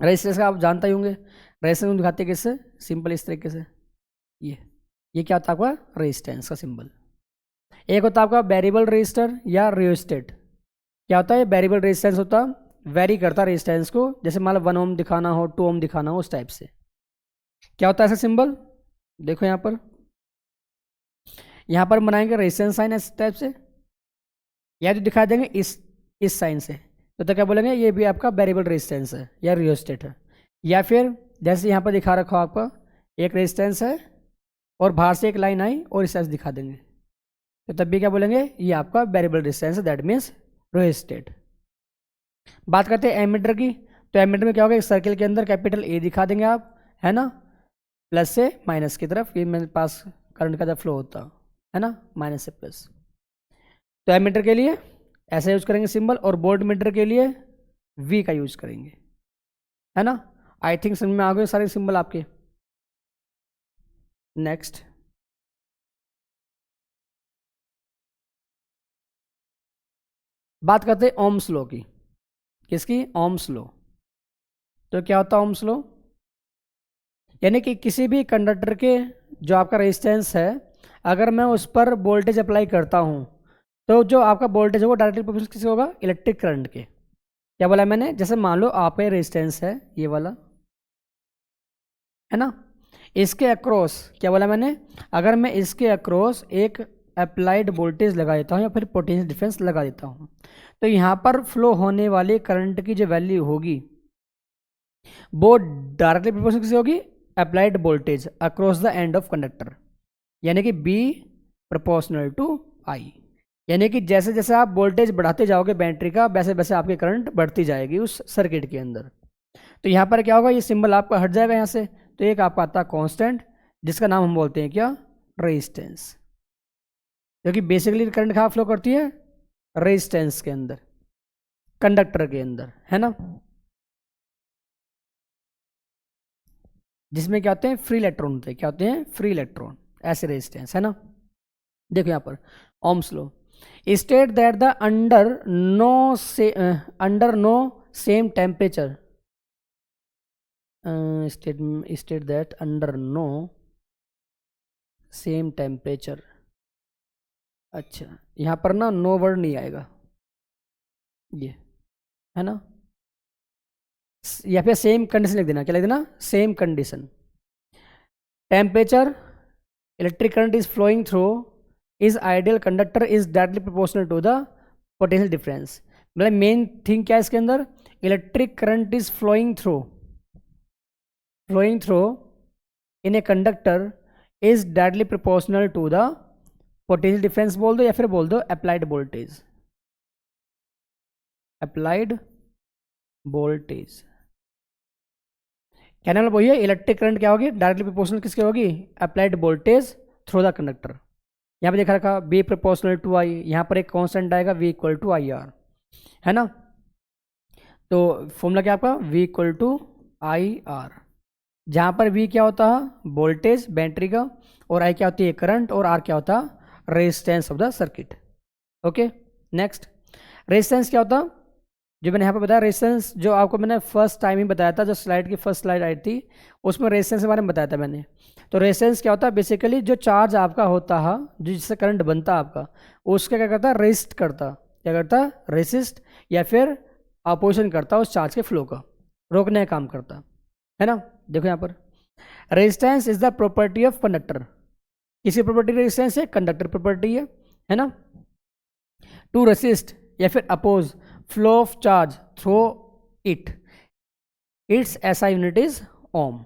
रेजिस्टेंस का आप जानते ही होंगे, रेजिस्टेंस को दिखाते किससे, सिंपल इस तरीके से, ये क्या होता है आपका रेजिस्टेंस का सिंबल। एक होता है आपका वेरिएबल रेजिस्टर या रियोस्टेट। क्या होता है, वेरिएबल रेजिस्टेंस होता है, वेरी करता है रेजिस्टेंस को, जैसे मान लो 1 ओम दिखाना हो, 2 ओम दिखाना हो, उस टाइप से। क्या होता है ऐसा सिंबल? देखो यहाँ पर बनाएंगे रेजिस्टेंस साइन इस टाइप से, या तो दिखा देंगे इस साइन से, तो क्या बोलेंगे ये भी आपका वेरिएबल रेजिस्टेंस है या रियोस्टेट है। या फिर जैसे यहाँ पर दिखा रखा हो आपका, एक रेजिस्टेंस है और बाहर से एक लाइन आई और इस साइड दिखा देंगे, तो तब भी क्या बोलेंगे ये आपका वेरिएबल रेजिस्टेंस है, दैट मीन्स रियोस्टेट। बात करते हैं एमीटर की, तो एमीटर में क्या होगा, एक सर्किल के अंदर कैपिटल ए दिखा देंगे आप, है ना, प्लस से माइनस की तरफ, ये मेरे पास करंट का जब फ्लो होता है ना, माइनस से प्लस। तो एमीटर के लिए ऐसा यूज करेंगे सिंबल, और वोल्ट मीटर के लिए वी का यूज करेंगे, है ना। आई थिंक समझ में आ गए सारे सिंबल आपके। नेक्स्ट, बात करते हैं ओम्स लॉ की। किसकी? Ohm's law. तो क्या होता है ओम्स लॉ? यानी कि किसी भी कंडक्टर के जो आपका रेजिस्टेंस है, अगर मैं उस पर वोल्टेज अप्लाई करता हूं, तो जो आपका वोल्टेज है वो डायरेक्टली प्रोपोर्शनल किससे होगा? इलेक्ट्रिक करंट के। क्या बोला मैंने? जैसे मान लो आप ये रेजिस्टेंस है ये वाला, है ना, इसके अक्रॉस क्या बोला मैंने, अगर मैं इसके अक्रॉस एक अप्लाइड वोल्टेज लगा देता हूँ या फिर पोटेंशियल डिफरेंस लगा देता हूँ, तो यहाँ पर फ्लो होने वाले करंट की जो वैल्यू होगी वो डायरेक्टली प्रोपोर्शनल किससे होगी? Applied voltage across the end of conductor, यानी कि बी प्रोपोर्शनल टू आई। यानी कि जैसे जैसे आप वोल्टेज बढ़ाते जाओगे बैटरी का, वैसे वैसे आपकी करंट बढ़ती जाएगी उस सर्किट के अंदर। तो यहाँ पर क्या होगा, ये सिंबल आपका हट जाएगा यहाँ से, तो एक आपका आता है कांस्टेंट, जिसका नाम हम बोलते हैं क्या? रेजिस्टेंस। क्योंकि बेसिकली करंट कहाँ फ्लो करती है? रेजिस्टेंस के अंदर, कंडक्टर के अंदर, है ना, जिसमें क्या होते हैं? फ्री इलेक्ट्रॉन होते हैं। क्या होते हैं? फ्री इलेक्ट्रॉन, ऐसे रेजिस्टेंस, है ना। देखो यहाँ पर Ohm's law state that the under no same temperature state that under no same temperature. अच्छा, यहाँ पर ना नो वर्ड नहीं आएगा, ये, है ना, या फिर सेम कंडीशन लिख देना। क्या लिख देना? Same condition. Temperature, electric current is flowing through is ideal conductor is directly proportional to the potential difference. मतलब मेन थिंग क्या है इसके अंदर? Electric current is flowing through in a conductor is directly proportional to the potential difference बोल दो, या फिर बोल दो applied voltage। कहने वाला वही है, इलेक्ट्रिक करंट क्या होगी? डायरेक्टली प्रोपोर्शनल किसके होगी? Applied voltage through the conductor. यहाँ पे देखा रखा बी प्रोपोर्शनल टू आई, यहाँ पर एक कांस्टेंट आएगा V equal to I R, है ना। तो फॉर्मूला क्या आपका? V equal to I R, जहाँ पर वी क्या होता है? वोल्टेज बैटरी का, और आई क्या होती है? करंट, और आर क्या होता है? Resistance of the circuit. Okay, next, resistance क्या होता है? जो मैंने यहाँ पर बताया रेजिस्टेंस, जो आपको मैंने फर्स्ट टाइम ही बताया था, जो स्लाइड की फर्स्ट स्लाइड आई थी उसमें रेजिस्टेंस के बारे में बताया था मैंने। तो रेजिस्टेंस क्या होता है? बेसिकली जो चार्ज आपका होता है, जो जिससे करंट बनता है आपका, उसका क्या करता है? रेजिस्ट करता। क्या करता? रेजिस्ट, या फिर अपोजिशन करता उस चार्ज के फ्लो का, रोकने का काम करता, है ना। देखो यहाँ पर resistance is the property of conductor. किसी प्रॉपर्टी रेजिस्टेंस है? कंडक्टर प्रॉपर्टी है ना। टू रेसिस्ट या फिर oppose flow of charge through it, it's ऐसा यूनिट इज ओम।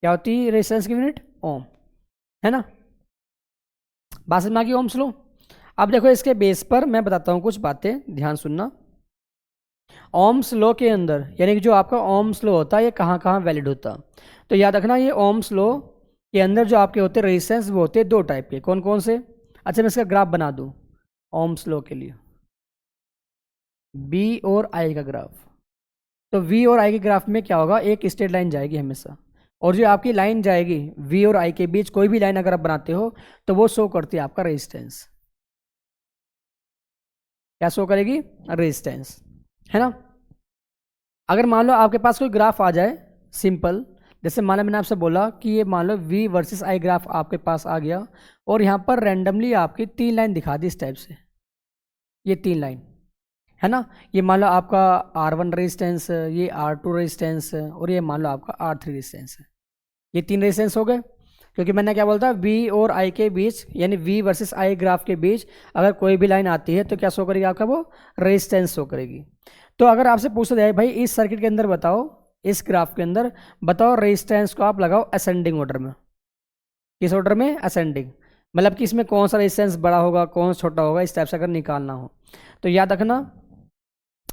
क्या होती है रेजिस्टेंस की यूनिट? ओम, है ना। बात समझ में आ गई ओम्स लॉ। अब देखो इसके बेस पर मैं बताता हूँ कुछ बातें, ध्यान सुनना। ओम्स लॉ के अंदर, यानी कि जो आपका ओम्स लॉ होता है, ये कहाँ कहाँ वैलिड होता है, तो याद रखना ये ओम्स लॉ के अंदर जो आपके होते हैं रेजिस्टेंस, वो होते हैं दो टाइप के। कौन कौन से? अच्छा, मैं इसका ग्राफ बना दूँ ओम्स लॉ के लिए, बी और आई का ग्राफ। तो वी और आई के ग्राफ में क्या होगा? एक स्ट्रेट लाइन जाएगी हमेशा, और जो आपकी लाइन जाएगी वी और आई के बीच, कोई भी लाइन अगर आप बनाते हो तो वो शो करती है आपका रेजिस्टेंस। क्या शो करेगी? रेजिस्टेंस, है ना। अगर मान लो आपके पास कोई ग्राफ आ जाए सिंपल, जैसे मान लो मैंने आपसे बोला कि ये मान लो वी वर्सेस आई ग्राफ आपके पास आ गया, और यहाँ पर रैंडमली आपकी तीन लाइन दिखा दी इस टाइप से, ये तीन लाइन, है ना। ये मान लो आपका R1 रेजिस्टेंस, ये R2 रेजिस्टेंस, और ये मान लो आपका R3 रेजिस्टेंस है। ये 3 रेजिस्टेंस हो गए, क्योंकि मैंने क्या बोलता वी और आई के बीच, यानी वी वर्सेस आई ग्राफ के बीच अगर कोई भी लाइन आती है तो क्या शो करेगी आपका, वो रेजिस्टेंस शो करेगी। तो अगर आपसे पूछा जाए भाई इस सर्किट के अंदर बताओ, इस ग्राफ के अंदर बताओ रेजिस्टेंस को आप लगाओ असेंडिंग ऑर्डर में। किस ऑर्डर में? असेंडिंग। मतलब कि इसमें कौन सा रेजिस्टेंस बड़ा होगा, कौन सा छोटा होगा, इस टाइप से अगर निकालना हो तो याद रखना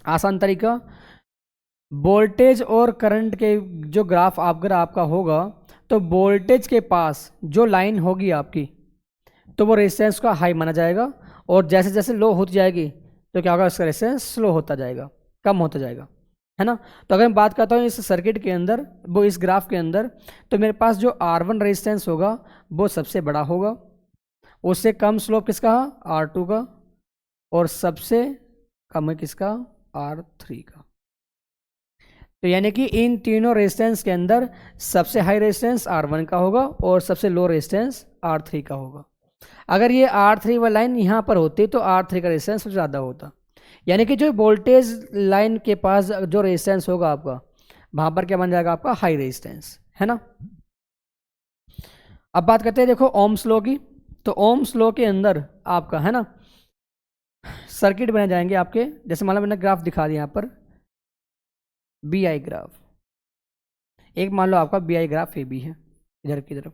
आसान तरीका, वोल्टेज और करंट के जो ग्राफ अगर आपका होगा तो वोल्टेज के पास जो लाइन होगी आपकी तो वो रेजिस्टेंस का हाई माना जाएगा, और जैसे जैसे लो होती जाएगी तो क्या होगा, उसका रेजिस्टेंस स्लो होता जाएगा, कम होता जाएगा, है ना। तो अगर मैं बात करता हूँ इस सर्किट के अंदर, वो इस ग्राफ के अंदर, तो मेरे पास जो R1 रेजिस्टेंस होगा वो सबसे बड़ा होगा, उससे कम स्लोप किसका, R2 का, और सबसे कम है किसका, R3 का। तो यानी कि इन तीनों रेजिस्टेंस के अंदर सबसे हाई रेजिस्टेंस R1 का होगा और सबसे लो रेजिस्टेंस R3 का होगा। अगर ये R3 वाली लाइन यहाँ पर होती तो R3 का रेजिस्टेंस ज़्यादा होता, यानी कि जो वोल्टेज लाइन के पास जो रेजिस्टेंस होगा आपका, वहाँ पर क्या बन जाएगा आपका, हाई रेजिस्टेंस, है ना। अब बात करते हैं देखो ओम्स लॉ की। तो ओम्स लॉ के अंदर आपका, है ना, सर्किट बने जाएंगे आपके, जैसे मान लो मैंने ग्राफ दिखा दिया यहाँ पर बी आई ग्राफ, एक मान लो आपका V I graph A B है इधर की तरफ।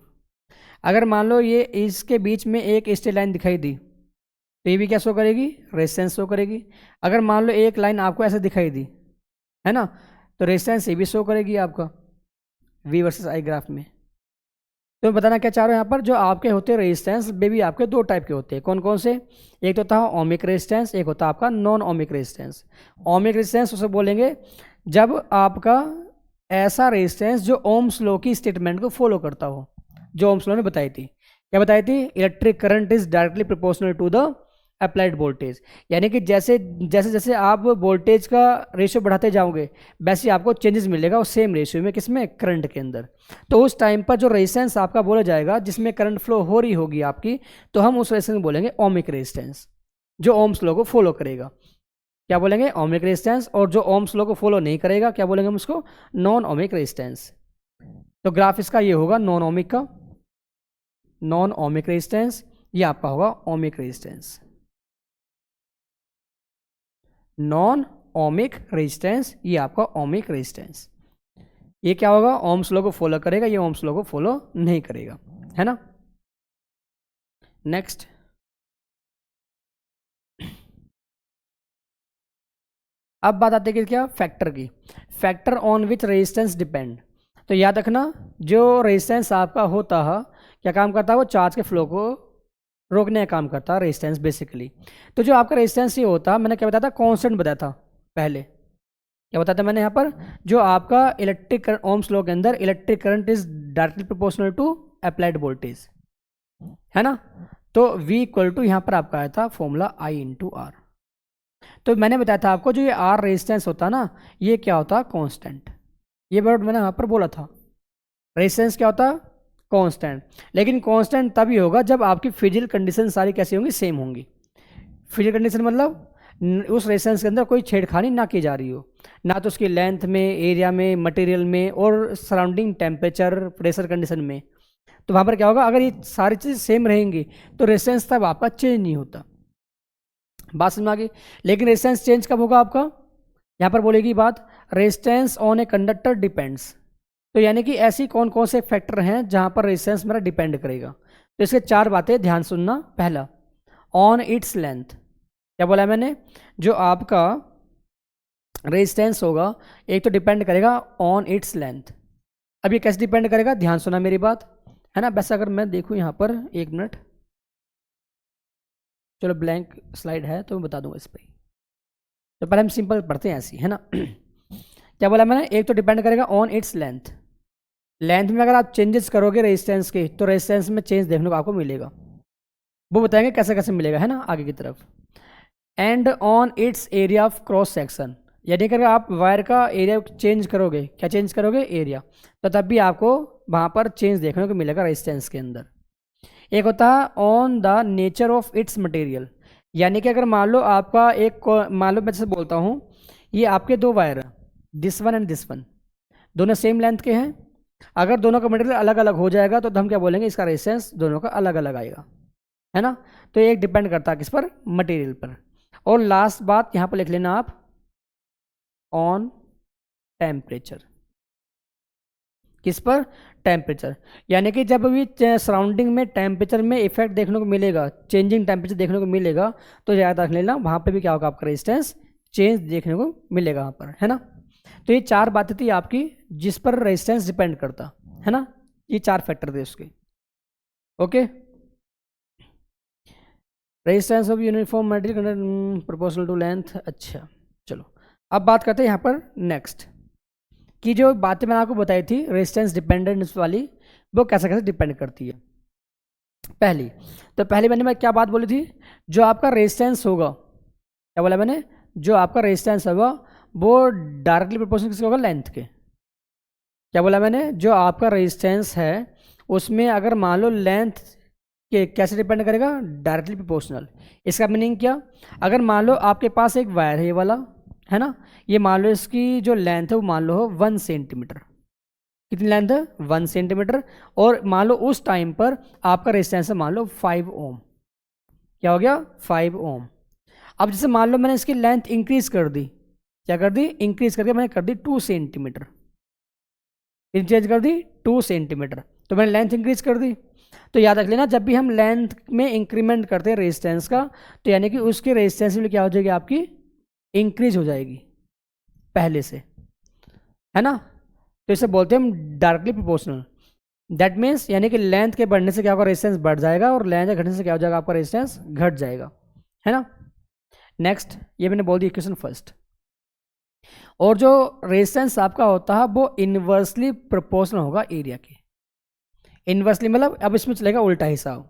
अगर मान लो ये इसके बीच में एक स्ट्रेट लाइन दिखाई दी तो ये भी क्या शो करेगी, रेजिस्टेंस शो करेगी। अगर मान लो एक लाइन आपको ऐसे दिखाई दी, है ना, तो रेजिस्टेंस ये भी शो करेगी आपका वी वर्सेस आई ग्राफ में। तो मैं बताना क्या चाह रहा हूँ यहाँ पर, जो आपके होते हैं रेजिस्टेंस वे भी आपके दो टाइप के होते हैं। कौन कौन से? एक तो होता है ओमिक रेजिस्टेंस, एक होता है आपका non ohmic resistance. Ohmic resistance उसे बोलेंगे जब आपका ऐसा रेजिस्टेंस जो ओम्स लॉ की स्टेटमेंट को फॉलो करता हो, जो ओम्स लॉ ने बताई थी। क्या बताई थी? Electric current is directly proportional to the applied voltage, यानी कि जैसे जैसे जैसे आप वोल्टेज का रेशियो बढ़ाते जाओगे वैसे आपको चेंजेस मिलेगा उस सेम रेशियो में, किसमें, करंट के अंदर। तो उस टाइम पर जो रेजिस्टेंस आपका बोला जाएगा जिसमें करंट फ्लो हो रही होगी आपकी, तो हम उस रेजिस्टेंस बोलेंगे ओमिक रेजिस्टेंस, जो ओम्स लॉ को फॉलो करेगा। क्या बोलेंगे? Ohmic resistance. और जो ओम्स लॉ को फॉलो नहीं करेगा क्या बोलेंगे हम उसको? Non ohmic resistance. तो ग्राफ इसका ये होगा नॉन ओमिक का, नॉन ओमिक रेजिस्टेंस, ये आपका होगा ohmic resistance. Non ohmic resistance, ये आपका ओमिक रेजिस्टेंस। ये क्या होगा? ओम्स लॉ को फॉलो करेगा, ये ओम्स लॉ को फॉलो नहीं करेगा, है ना। नेक्स्ट, अब बात आती है कि क्या, फैक्टर की। Factor on which resistance depend. तो याद रखना जो रेजिस्टेंस आपका होता है क्या काम करता है, वो चार्ज के फ्लो को रोकने का काम करता है रेजिस्टेंस बेसिकली। तो जो आपका रेजिस्टेंस ये होता, मैंने क्या बताया था, कांस्टेंट बताया था पहले। क्या बताया था मैंने यहाँ पर, जो आपका इलेक्ट्रिक ओम्स लॉ के अंदर electric current is directly proportional to applied voltage, है ना। तो V इक्वल टू यहाँ पर आपका आया था फॉर्मूला I इंटू आर। तो मैंने बताया था आपको जो ये R रेजिस्टेंस होता ना, ये क्या होता, कांस्टेंट। ये वर्ड मैंने यहाँ पर बोला था, रेजिस्टेंस क्या होता, कांस्टेंट। लेकिन कांस्टेंट तभी होगा जब आपकी फिजिकल कंडीशन सारी कैसी होंगी, सेम होंगी। फिजिकल कंडीशन मतलब उस रेजिस्टेंस के अंदर कोई छेड़खानी ना की जा रही हो, ना तो उसकी लेंथ में, एरिया में, मटेरियल में, और सराउंडिंग टेम्परेचर, प्रेशर कंडीशन में। तो वहाँ पर क्या होगा, अगर ये सारी चीज़ सेम रहेंगी तो रेजिस्टेंस तब आपका चेंज नहीं होता। बात समझ में आ गई। लेकिन रेजिस्टेंस चेंज कब होगा आपका, यहाँ पर बोलेगी बात, resistance on a conductor depends. तो यानी कि ऐसी कौन कौन से फैक्टर हैं जहाँ पर रेजिस्टेंस मेरा डिपेंड करेगा। तो इसके 4 बातें ध्यान सुनना। पहला, ऑन इट्स लेंथ। क्या बोला है मैंने, जो आपका रेजिस्टेंस होगा एक तो डिपेंड करेगा ऑन इट्स लेंथ। अब ये कैसे डिपेंड करेगा, ध्यान सुना मेरी बात, है ना। वैसे अगर मैं देखूँ यहाँ पर, एक मिनट, चलो ब्लैंक स्लाइड है तो मैं बता दूंगा इस पर। तो पहले हम सिंपल पढ़ते हैं ऐसी, है ना। क्या बोला मैंने, एक तो डिपेंड करेगा ऑन इट्स लेंथ। लेंथ में अगर आप चेंजेस करोगे रेजिस्टेंस के तो रेजिस्टेंस में चेंज देखने को आपको मिलेगा, वो बताएंगे कैसे कैसे मिलेगा, है ना, आगे की तरफ। And on it's area of cross section, यानी कि अगर आप वायर का एरिया चेंज करोगे, क्या चेंज करोगे, एरिया, तो तब भी आपको वहाँ पर चेंज देखने को मिलेगा रेजिस्टेंस के अंदर। एक होता है on the nature of its material, यानी कि अगर मान लो आपका एक, मान लो मैं जैसे बोलता हूँ, ये आपके 2 वायर हैं, this one and this one, दोनों सेम लेंथ के हैं, अगर दोनों का मटेरियल अलग अलग हो जाएगा तो हम क्या बोलेंगे, इसका रेजिस्टेंस दोनों का अलग अलग आएगा, है ना। तो ये डिपेंड करता है किस पर, मटेरियल पर। और लास्ट बात यहाँ पर लिख लेना आप, ऑन टेम्परेचर। किस पर, टेम्परेचर। यानी कि जब भी सराउंडिंग में टेम्परेचर में इफेक्ट देखने को मिलेगा, चेंजिंग टेम्परेचर देखने को मिलेगा, तो ज़्यादा रख लेना, वहाँ पे भी क्या होगा, आपका रेजिस्टेंस चेंज देखने को मिलेगा वहाँ पर, है ना। तो ये 4 बातें थी आपकी जिस पर रेजिस्टेंस डिपेंड करता, है ना। ये 4 फैक्टर थे उसके। Okay, resistance of uniform material proportional to length. अच्छा चलो, अब बात करते हैं यहाँ पर नेक्स्ट कि जो बातें मैंने आपको बताई थी रेजिस्टेंस डिपेंडेंस वाली, वो कैसे कैसे डिपेंड करती है। पहली मैंने क्या बात बोली थी, जो आपका रेजिस्टेंस होगा, क्या बोला मैंने, जो आपका रेजिस्टेंस होगा वो डायरेक्टली प्रोपोर्शनल किसके होगा, लेंथ के। क्या बोला मैंने, जो आपका रेजिस्टेंस है उसमें अगर मान लो लेंथ के कैसे डिपेंड करेगा, डायरेक्टली प्रोपोर्शनल। इसका मीनिंग क्या, अगर मान लो आपके पास एक वायर है ये वाला, है ना, ये मान लो इसकी जो लेंथ है वो मान लो हो 1 सेंटीमीटर। कितनी लेंथ है, 1 सेंटीमीटर। और मान लो उस टाइम पर आपका रेजिस्टेंस है मान लो 5 ओम। क्या हो गया, 5 ओम। अब जैसे मान लो मैंने इसकी लेंथ इंक्रीज कर दी, क्या कर दी, इंक्रीज करके मैंने कर दी 2 सेंटीमीटर, इंक्रीज कर दी 2 सेंटीमीटर, तो मैंने लेंथ इंक्रीज कर दी। तो याद रख लेना, जब भी हम लेंथ में इंक्रीमेंट करते हैं रेजिस्टेंस का, तो यानी कि उसकी रेजिस्टेंस भी क्या हो जाएगी, आपकी इंक्रीज हो जाएगी पहले से, है ना। तो इसे बोलते हैं हम डायरेक्टली प्रोपोर्शनल। दैट मीन्स यानी कि लेंथ के बढ़ने से क्या होगा, रेजिस्टेंस बढ़ जाएगा, और लेंथ के घटने से क्या हो जाएगा, आपका रेजिस्टेंस घट जाएगा, है ना। नेक्स्ट, ये मैंने बोल दी इक्वेशन फर्स्ट। और जो रेजिस्टेंस आपका होता है वो इनवर्सली प्रोपोर्शनल होगा एरिया के। इनवर्सली मतलब अब इसमें चलेगा उल्टा हिसाब,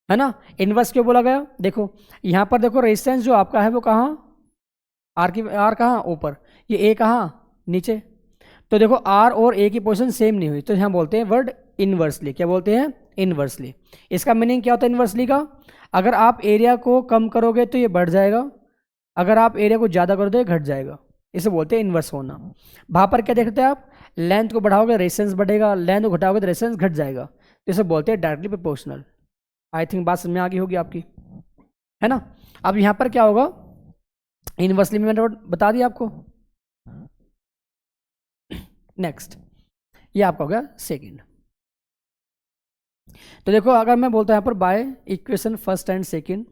है ना। इनवर्स क्यों बोला गया, देखो यहाँ पर देखो रेजिस्टेंस जो आपका है वो कहाँ, आर कहाँ ऊपर, ये ए कहाँ नीचे। तो देखो आर और ए की पोजीशन सेम नहीं हुई, तो यहाँ बोलते हैं वर्ड इनवर्सली। क्या बोलते हैं, इनवर्सली। इसका मीनिंग क्या होता है इनवर्सली का, अगर आप एरिया को कम करोगे तो ये बढ़ जाएगा, अगर आप एरिया को ज़्यादा कर दो ये घट जाएगा। इसे बोलते हैं इनवर्स होना। वहाँ पर क्या देखते हैं आप, लेंथ को बढ़ाओगे रेजिस्टेंस बढ़ेगा, लेंथ को घटाओगे तो रेजिस्टेंस घट जाएगा, तो इसे बोलते हैं डायरेक्टली प्रोपोर्शनल। आई थिंक बात समझ में आ गई होगी आपकी, है ना। अब यहाँ पर क्या होगा, इनवर्सली में मैंने बता दिया आपको। नेक्स्ट, ये आपका हो गया सेकेंड। तो देखो अगर मैं बोलता हूं यहाँ पर by equation first and second,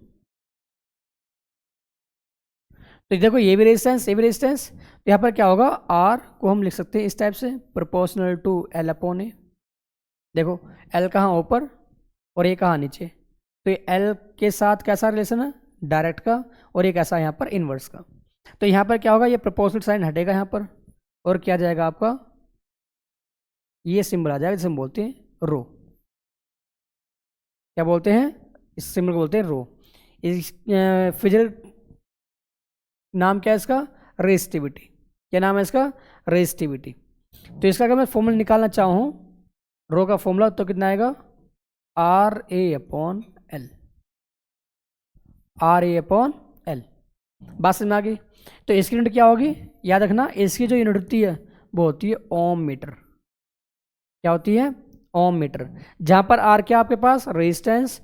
तो देखो ये भी रेजिस्टेंस, ये भी रेजिस्टेंस, तो यहाँ पर क्या होगा, आर को हम लिख सकते हैं इस टाइप से, प्रोपोर्शनल टू एल अपॉन ए। देखो एल कहाँ ऊपर और ए कहाँ नीचे, तो ये एल के साथ कैसा रिलेशन है, डायरेक्ट का, और ये कैसा यहाँ पर इनवर्स का। तो यहाँ पर क्या होगा, ये प्रोपोर्शनल साइन हटेगा यहाँ पर, और क्या जाएगा आपका, ये सिंबल आ जाएगा जिसे हम बोलते हैं रो। क्या बोलते हैं, इस सिंबल को बोलते हैं रो। इस फिजिकल नाम क्या है इसका, रेजिस्टिविटी। क्या नाम है इसका, रेजिस्टिविटी। तो इसका अगर मैं फॉर्मूला निकालना चाहूँ रो का फॉर्मूला, तो कितना आएगा, R A upon L, R A upon L. बात समझ में आ गई। तो इसकी यूनिट क्या होगी, याद रखना, इसकी जो यूनिट होती है वो होती है ओम मीटर। क्या होती है, ओम मीटर। जहाँ पर आर क्या आपके पास रेजिस्टेंस,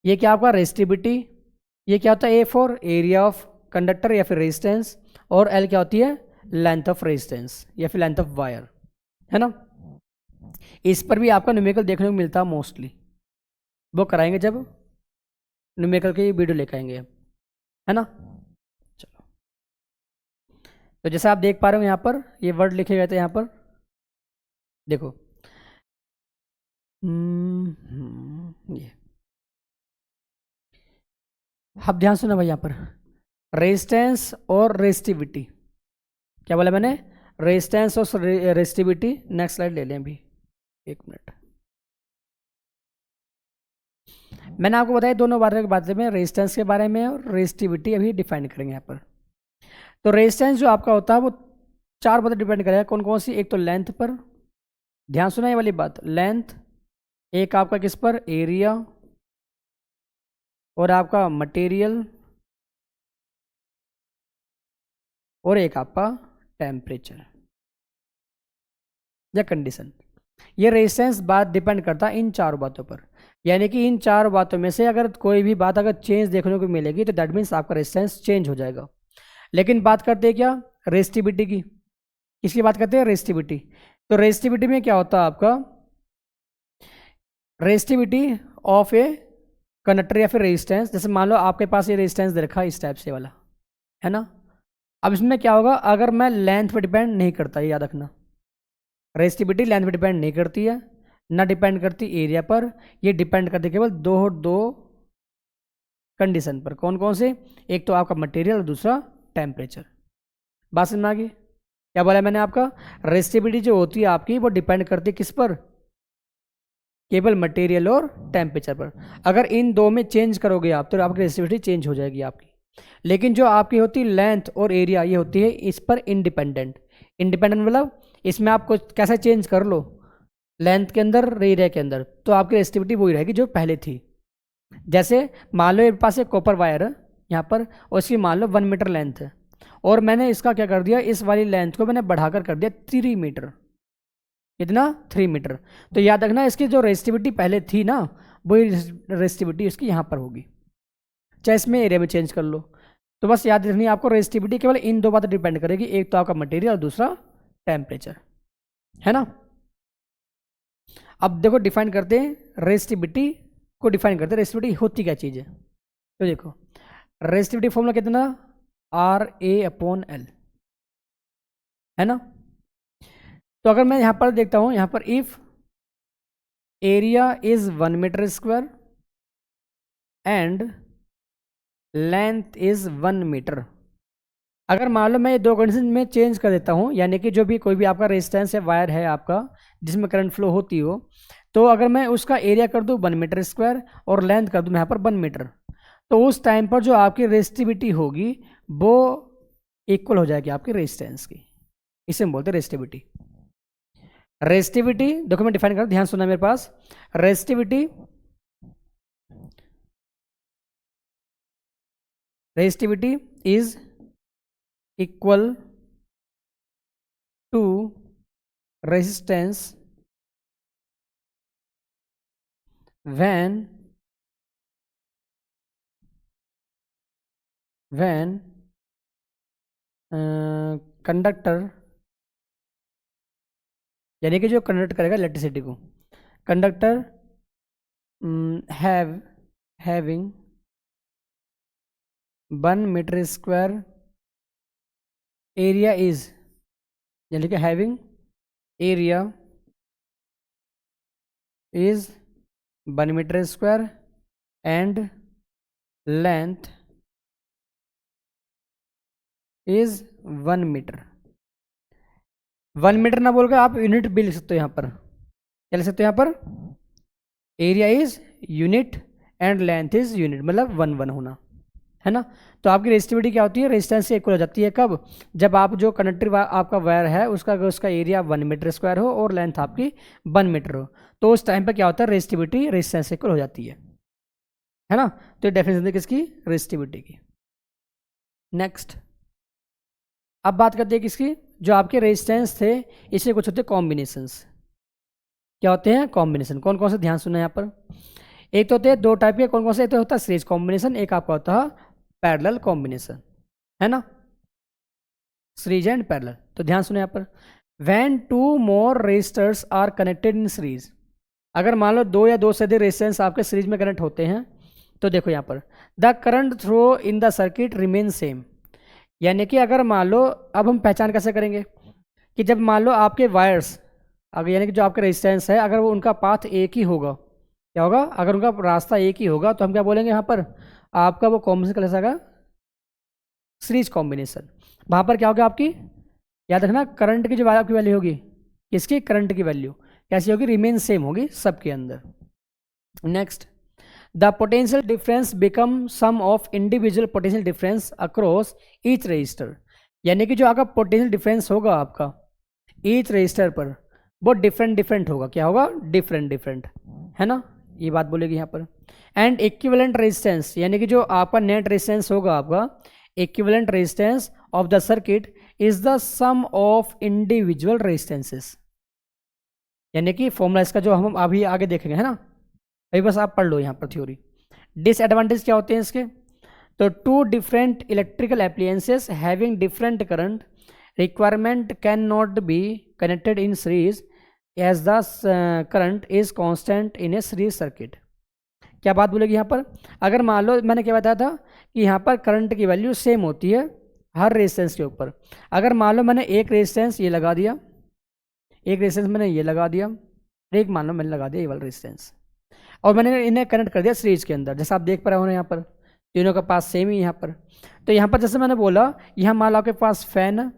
ये क्या आपका रेजिस्टिविटी, ये क्या होता है A for area of conductor या फिर रेजिस्टेंस, और एल क्या होती है, लेंथ ऑफ रेजिस्टेंस या फिर लेंथ ऑफ वायर, है ना। इस पर भी आपका न्यूमेरिकल देखने को मिलता है मोस्टली, वो कराएंगे जब न्यूमेरिकल की वीडियो लेकर आएंगे, है ना। चलो, तो जैसे आप देख पा रहे हो यहाँ पर ये वर्ड लिखे गए थे यहाँ पर, देखो ये अब ध्यान सुना भाई, यहाँ पर रेजिस्टेंस और रेजिस्टिविटी। क्या बोला मैंने, रेजिस्टेंस और रेजिस्टिविटी। नेक्स्ट स्लाइड ले लें अभी, एक मिनट। मैंने आपको बताया दोनों बातें में, रेजिस्टेंस के बारे में और रेजिस्टिविटी अभी डिफाइन करेंगे यहाँ पर। तो रेजिस्टेंस जो आपका होता है वो 4 बातें डिपेंड करेगा, कौन कौन सी, एक तो लेंथ पर, ध्यान सुना ये वाली बात, लेंथ, एक आपका किस पर, एरिया, और आपका मटेरियल, और एक आपका टेम्परेचर या कंडीशन। ये रेजिस्टेंस बात डिपेंड करता है इन चार बातों पर, यानी कि इन चार बातों में से अगर कोई भी बात अगर चेंज देखने को मिलेगी तो दैट मीन्स आपका रेजिस्टेंस चेंज हो जाएगा। लेकिन बात करते हैं क्या, रेजिस्टिविटी की। किसकी बात करते हैं, रेजिस्टिविटी। तो रेजिस्टिविटी में क्या होता है आपका, रेजिस्टिविटी ऑफ ए कंडक्टर या फिर रेजिस्टेंस। जैसे मान लो आपके पास ये रेजिस्टेंस दे रखा है इस टाइप से वाला, है ना। अब इसमें क्या होगा, अगर मैं लेंथ पर डिपेंड नहीं करता, ये याद रखना, रेजिस्टिविटी लेंथ पर डिपेंड नहीं करती है, ना डिपेंड करती एरिया पर, ये डिपेंड करती केवल दो कंडीशन पर। कौन कौन से, एक तो आपका मटेरियल और दूसरा टेम्परेचर। बात समझ में आ गई, क्या बोला मैंने आपका, रेजिस्टिविटी जो होती है आपकी वो डिपेंड करती है किस पर, केवल मटेरियल और टेम्परेचर पर। अगर इन दो में चेंज करोगे आप तो आपकी रेजिस्टिविटी चेंज हो जाएगी आपकी। लेकिन जो आपकी होती है लेंथ और एरिया, ये होती है इस पर इंडिपेंडेंट। इंडिपेंडेंट मतलब इसमें आप कुछ कैसे चेंज कर लो, लेंथ के अंदर एरिया के अंदर, तो आपकी रेजिस्टिविटी वही रहेगी जो पहले थी। जैसे मान लो मेरे पास एक कॉपर वायर है यहाँ पर, और इसकी मान लो 1 मीटर लेंथ है, और मैंने इसका क्या कर दिया, इस वाली लेंथ को मैंने बढ़ाकर कर दिया 3 मीटर। कितना, 3 मीटर। तो याद रखना इसकी जो रेजिस्टिविटी पहले थी ना, वही रेजिस्टिविटी इसकी यहाँ पर होगी, चाहे इसमें एरिया में चेंज कर लो। तो बस याद रखनी आपको, रेजिस्टिविटी केवल इन दो बातें डिपेंड करेगी, एक तो आपका मटेरियल और दूसरा टेम्परेचर, है ना। अब देखो डिफाइन करते हैं रेजिस्टिविटी को, डिफाइन करते हैं रेजिस्टिविटी होती क्या चीज़ है। तो देखो रेजिस्टिविटी फॉर्मूला कितना, RA/L, है ना। तो अगर मैं यहाँ पर देखता हूँ, यहाँ पर if area is 1 metre square and length is 1 metre, अगर मान लो मैं ये दो कंडीशन में चेंज कर देता हूँ, यानी कि जो भी कोई भी आपका रेजिस्टेंस है, वायर है आपका जिसमें करंट फ्लो होती हो, तो अगर मैं उसका एरिया कर दूँ 1 मीटर स्क्वायर और लेंथ कर दूँ यहाँ पर 1 मीटर, तो उस टाइम पर जो आपकी रेजिस्टिविटी होगी वो इक्वल हो जाएगी आपकी रेजिस्टेंस की। इसे हम बोलते हैं रेजिस्टिविटी। रेजिस्टिविटी देखो मैं डिफाइन कर, ध्यान सुनना मेरे पास, resistivity is equal to resistance when conductor, यानी कि जो कंडक्ट करेगा इलेक्ट्रिसिटी को, conductor having 1 metre square area is, यानी कि having area is 1 metre square and length is 1 meter. 1 meter ना बोलकर आप यूनिट भी लिख सकते हो यहाँ पर, क्या लिख सकते हो यहाँ पर, area is unit and length is unit, मतलब 1 होना, है ना। तो आपकी रेजिस्टिविटी क्या होती है, रेजिस्टेंस से इक्वल हो जाती है कब, जब आप जो कंडक्टर आपका वायर है उसका एरिया 1 मीटर स्क्वायर हो और लेंथ आपकी 1 मीटर हो, तो उस टाइम पर क्या होता है, रेजिस्टिविटी रेजिस्टेंस से इक्वल हो जाती है ना। तो ये डेफिनेशन है किसकी, रेजिस्टिविटी की। नेक्स्ट अब बात करते हैं किसकी, जो आपके रेजिस्टेंस थे इसमें कुछ होते हैं कॉम्बिनेशंस। क्या होते हैं कॉम्बिनेशन, कौन कौन से, ध्यान सुनना यहाँ पर। एक तो होते हैं दो टाइप के, कौन कौन से, एक तो होता है सीरीज कॉम्बिनेशन, एक आपका होता है पैरेलल कॉम्बिनेशन, है ना, सीरीज एंड पैरेलल। तो ध्यान सुनो यहाँ पर, when 2 more resistors are connected in series, अगर मान लो 2 या 2 से अधिक रेजिस्टेंस आपके सीरीज में कनेक्ट होते हैं, तो देखो यहाँ पर the current through in the circuit remain same, यानी कि अगर मान लो, अब हम पहचान कैसे करेंगे कि जब मान लो आपके वायर्स, अगर यानी कि जो आपका रेजिस्टेंस है अगर वो उनका पाथ एक ही होगा, क्या होगा, अगर उनका रास्ता एक ही होगा तो हम क्या बोलेंगे यहाँ पर, आपका वो कॉम्बिनेशन कैसा होगा, सीरीज कॉम्बिनेशन। वहाँ पर क्या होगा आपकी, याद रखना, करंट की जो आपकी वैल्यू होगी, किसकी, करंट की वैल्यू कैसी होगी, रिमेन सेम होगी सबके अंदर। Next, the potential difference become sum of individual potential difference across each resistor, यानी कि जो आपका पोटेंशियल डिफरेंस होगा आपका ईच रजिस्टर पर वो डिफरेंट होगा, क्या होगा, डिफरेंट, है ना, ये बात बोलेगी यहाँ पर। एंड इक्विवेलेंट रेजिस्टेंस, यानी कि जो आपका नेट रेजिस्टेंस होगा आपका, equivalent resistance of the circuit is the sum of individual resistances, यानी कि फॉर्मूला इसका जो हम अभी आगे देखेंगे, है ना, अभी बस आप पढ़ लो यहाँ पर थ्योरी। डिसएडवांटेज क्या होते हैं इसके? तो two different electrical appliances having different current requirement can not be connected in series as the current is constant in a series circuit. क्या बात बोलेगी यहाँ पर? अगर मान लो मैंने क्या बताया था कि यहाँ पर करंट की वैल्यू सेम होती है हर रेजिस्टेंस के ऊपर। अगर मान लो मैंने एक रेजिस्टेंस ये लगा दिया, एक रेजिस्टेंस मैंने ये लगा दिया, एक मान लो मैंने लगा दिया ये वाला रेजिस्टेंस, और मैंने इन्हें कनेक्ट कर दिया सीरीज के अंदर, जैसा आप देख पा रहे हो यहाँ पर तीनों का पास सेम ही यहाँ पर। तो यहाँ पर जैसे मैंने बोला, यहाँ मान लो आपके पास फैन है,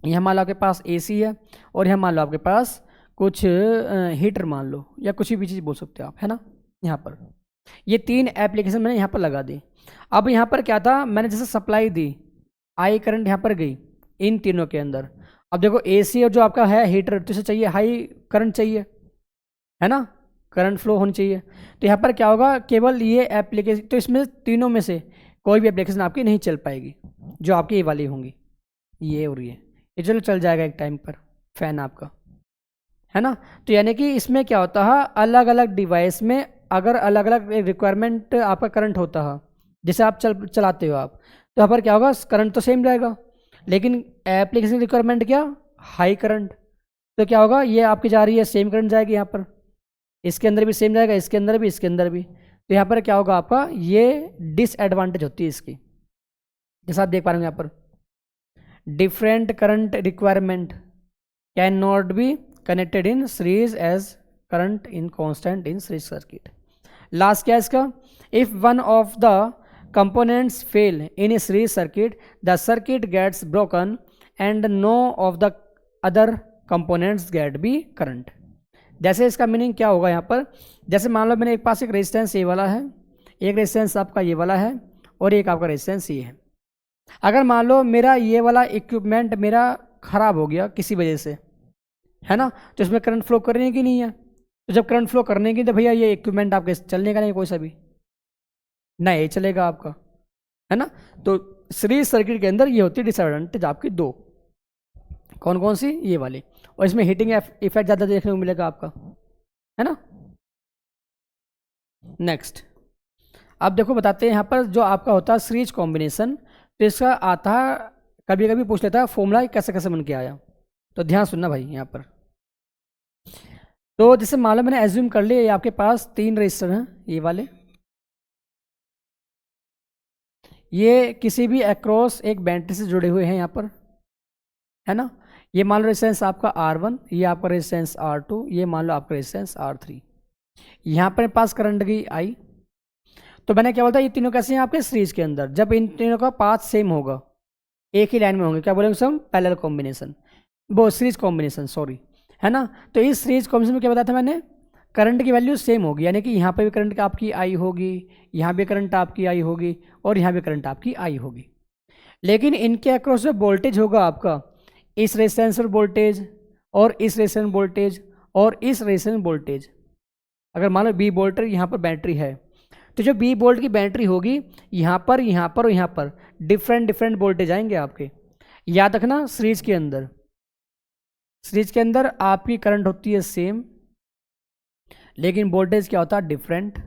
यहाँ मान लो आपके पास एसी है, और यहाँ मान लो आपके पास कुछ हीटर मान लो, या कुछ भी चीज़ बोल सकते हो आप, है ना। यहाँ पर ये तीन एप्लीकेशन मैंने यहाँ पर लगा दी। अब यहाँ पर क्या था, मैंने जैसे सप्लाई दी, आई करंट यहाँ पर गई इन तीनों के अंदर। अब देखो एसी और जो आपका है हीटर, तो इसे चाहिए हाई करंट चाहिए, है ना, करंट फ्लो होनी चाहिए। तो यहाँ पर क्या होगा, केवल ये एप्लीकेशन, तो इसमें तीनों में से कोई भी एप्लीकेशन आपकी नहीं चल पाएगी, जो आपकी ये वाली होंगी, ये और ये चलो चल जाएगा एक टाइम पर फैन आपका, है ना। तो यानी कि इसमें क्या होता है, अलग अलग डिवाइस में अगर अलग अलग रिक्वायरमेंट आपका करंट होता है, जैसे आप चलाते हो आप, तो यहाँ पर क्या होगा, करंट तो सेम रहेगा, लेकिन एप्लीकेशन रिक्वायरमेंट क्या, हाई करंट। तो क्या होगा, ये आपकी जा रही है सेम करंट जाएगी यहाँ पर, इसके अंदर भी सेम जाएगा, इसके अंदर भी, इसके अंदर भी। तो यहाँ पर क्या होगा आपका, ये डिसएडवांटेज होती है इसकी, जैसा आप देख पा रहे हैं यहाँ पर, different current requirement can not be connected in series as current in constant in series circuit. Last क्या है इसका, if one of the components fail in a series circuit, the circuit gets broken and no of the other components get be current। जैसे इसका meaning क्या होगा यहाँ पर, जैसे मान लो मैंने एक पास एक रेजिस्टेंस ये वाला है, एक रेजिस्टेंस आपका ये वाला है, और एक आपका रेजिस्टेंस ये है। अगर मान लो मेरा ये वाला इक्विपमेंट मेरा ख़राब हो गया किसी वजह से, है ना, तो इसमें करंट फ्लो करने की नहीं है। तो जब करंट फ्लो करने की, तो भैया ये इक्विपमेंट आपके चलने का नहीं कोई सा भी, ना ये चलेगा आपका, है ना। तो सीरीज सर्किट के अंदर ये होती है डिसएडवांटेज आपकी दो, कौन कौन सी, ये वाली, और इसमें हीटिंग इफेक्ट ज़्यादा देखने को मिलेगा आपका, है ना। नेक्स्ट अब देखो बताते हैं यहाँ पर जो आपका होता है सीरीज कॉम्बिनेशन, तो इसका आता है, कभी कभी पूछ लेता है फॉर्मूला कैसे कैसे बन के आया, तो ध्यान सुनना भाई यहाँ पर। तो जैसे मान लो मैंने एज्यूम कर लिया, ये आपके पास तीन रजिस्टर हैं ये वाले, ये किसी भी अक्रॉस एक बैटरी से जुड़े हुए हैं यहाँ पर, है ना। ये मान लो रेजिस्टेंस आपका R1, ये आपका रेजिस्टेंस R2, ये मान लो आपका रेजिस्टेंस R3। यहाँ पर पास करंट गई I। तो मैंने क्या बोलता, ये तीनों कैसे हैं आपके सीरीज के अंदर, जब इन तीनों का पाथ सेम होगा, एक ही लाइन में होंगे, क्या बोलेंगे हम, पैरेलल कॉम्बिनेशन, वो सीरीज कॉम्बिनेशन, सॉरी, है ना। तो इस सीरीज कॉम्बिनेशन में क्या बताया था मैंने, करंट की वैल्यू सेम होगी, यानी कि यहाँ पे भी करंट आपकी आई होगी, यहाँ भी करंट आपकी आई होगी, और यहाँ भी करंट आपकी आई होगी। लेकिन इनके अक्रॉस जो वोल्टेज होगा आपका, इस रेजिस्टेंस वोल्टेज, और इस रेजिस्टेंस वोल्टेज, और इस रेजिस्टेंस वोल्टेज, अगर मान लो बी वोल्ट यहाँ पर बैटरी है, तो जो बी वोल्ट की बैटरी होगी, यहाँ पर, यहाँ पर और यहाँ पर डिफरेंट डिफरेंट वोल्टेज आएंगे आपके। याद रखना, सीरीज के अंदर आपकी करंट होती है सेम, लेकिन वोल्टेज क्या होता है, डिफरेंट।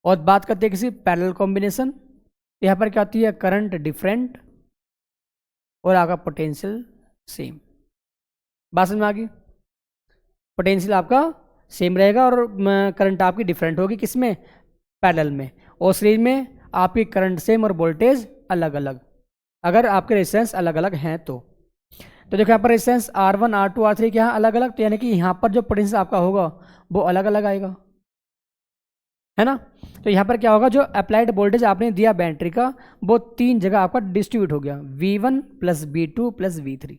और बात करते हैं किसी पैरेलल कॉम्बिनेशन, यहाँ पर क्या होती है, करंट डिफरेंट और आपका पोटेंशियल सेम। बात समझ में आ गई, पोटेंशियल आपका सेम रहेगा और करंट आपकी डिफरेंट होगी, किसमें, पैरेलल में, और सीरीज में आपकी करंट सेम और वोल्टेज अलग अलग, अगर आपके रेजिस्टेंस अलग अलग हैं तो देखो यहाँ पर रेजिस्टेंस R1 R2 R3 क्या है, अलग अलग, तो यानी कि यहाँ पर जो पोटेंशियल आपका होगा वो अलग अलग आएगा, है ना। तो यहाँ पर क्या होगा, जो अप्लाइड वोल्टेज आपने दिया बैटरी का, वो तीन जगह आपका डिस्ट्रीब्यूट हो गया, V1 + V2 + V3,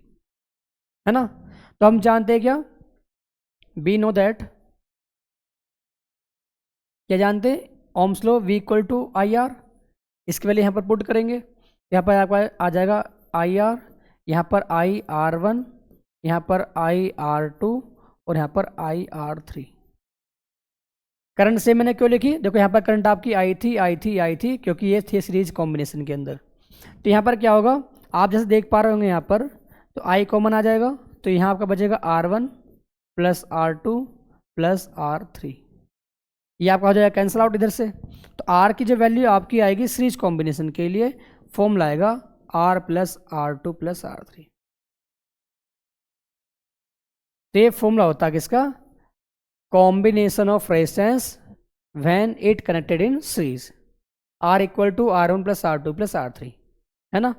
है ना। तो हम जानते हैं क्या, वी नो दैट, क्या जानते हैं, ओम्स लॉ, V = IR। इसके वैल्यू यहाँ पर पुट करेंगे, यहाँ पर आपका आ जाएगा IR, यहाँ पर IR1, यहाँ पर IR2 और यहाँ पर IR3। करंट से मैंने क्यों लिखी, देखो यहाँ पर करंट आपकी आई थी क्योंकि ये थे सीरीज कॉम्बिनेशन के अंदर। तो यहाँ पर क्या होगा, आप जैसे देख पा रहे होंगे यहाँ पर, तो I कॉमन आ जाएगा, तो यहाँ आपका बचेगा R1 plus R2 plus R3, ये आपका हो जाएगा कैंसिल आउट इधर से। तो R की जो वैल्यू आपकी आएगी सीरीज कॉम्बिनेशन के लिए, फॉर्मूला आएगा R plus R2 plus R3। तो ये फॉर्मूला होता है किसका, combination of resistance when it connected in series, R equal to R1 plus R2 plus R3, है ना।